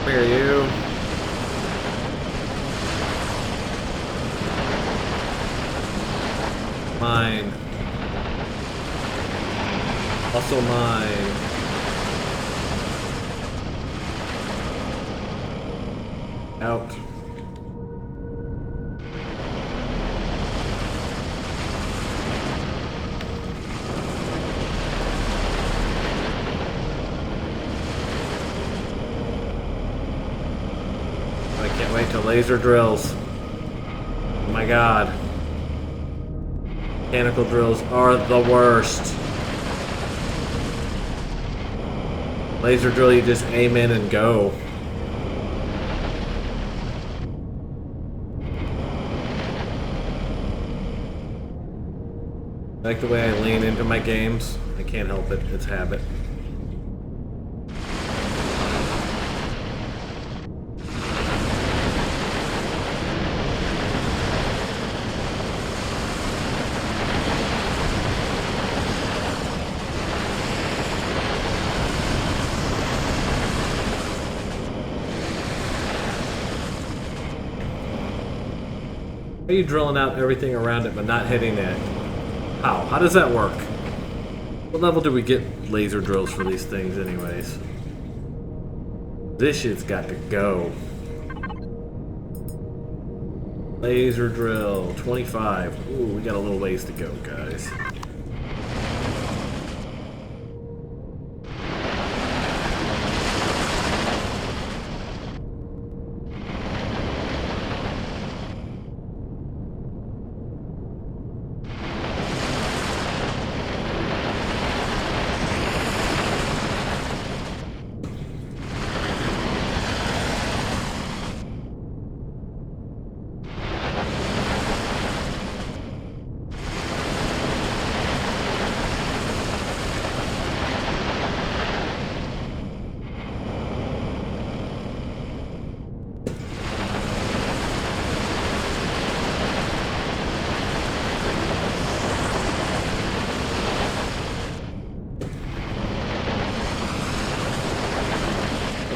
Where are you? Mine. Also mine. Out. I can't wait till laser drills. Oh my god. Mechanical drills are the worst. Laser drill, you just aim in and go. I like the way I lean into my games. I can't help it. It's habit. How are you drilling out everything around it but not hitting it? How? How does that work? What level do we get laser drills for these things anyways? This shit's got to go. Laser drill, 25. Ooh, we got a little ways to go, guys.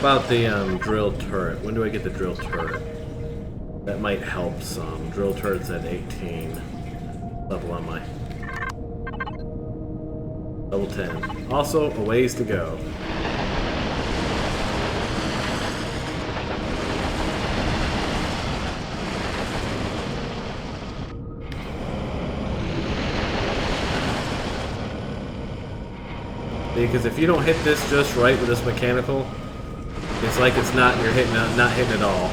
about the drill turret? When do I get the drill turret? That might help some. Drill turret's at 18. Level on my... Level 10. Also, a ways to go. Because if you don't hit this just right with this mechanical, it's like it's not, you're hitting, not hitting at all.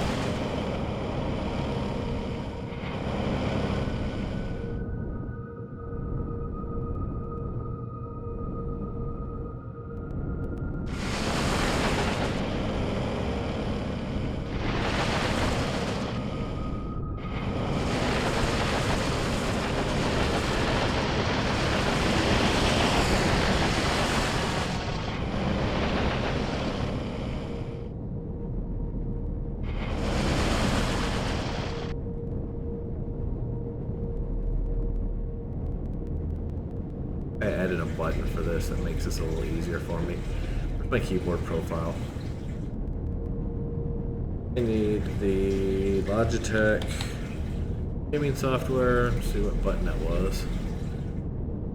I added a button for this that makes this a little easier for me. Where's my keyboard profile? I need the Logitech gaming software. Let's see what button that was.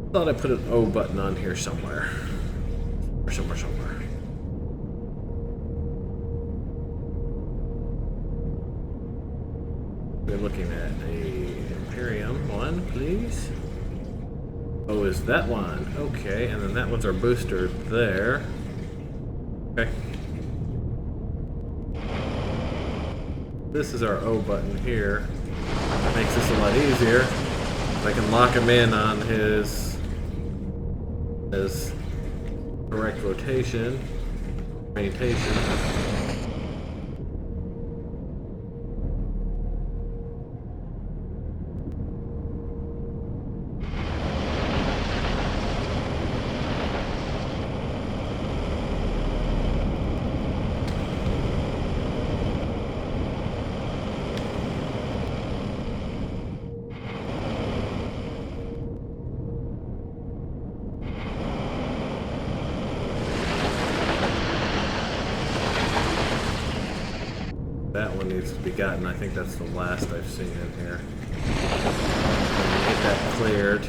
I thought I put an O button on here somewhere. Somewhere. We're looking at a Empyrion one, please. Oh, is that one? Okay, and then that one's our booster there. Okay. This is our O button here. That makes this a lot easier. I can lock him in on his correct rotation, orientation. That one needs to be gotten. I think that's the last I've seen in here. Get that cleared.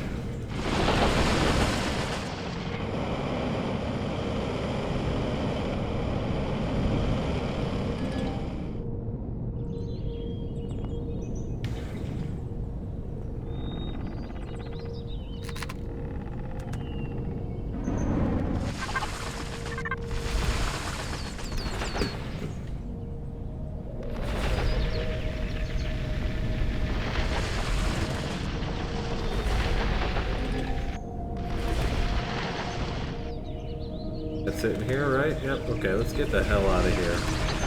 That's it in here, right? Yep. Okay, let's get the hell out of here.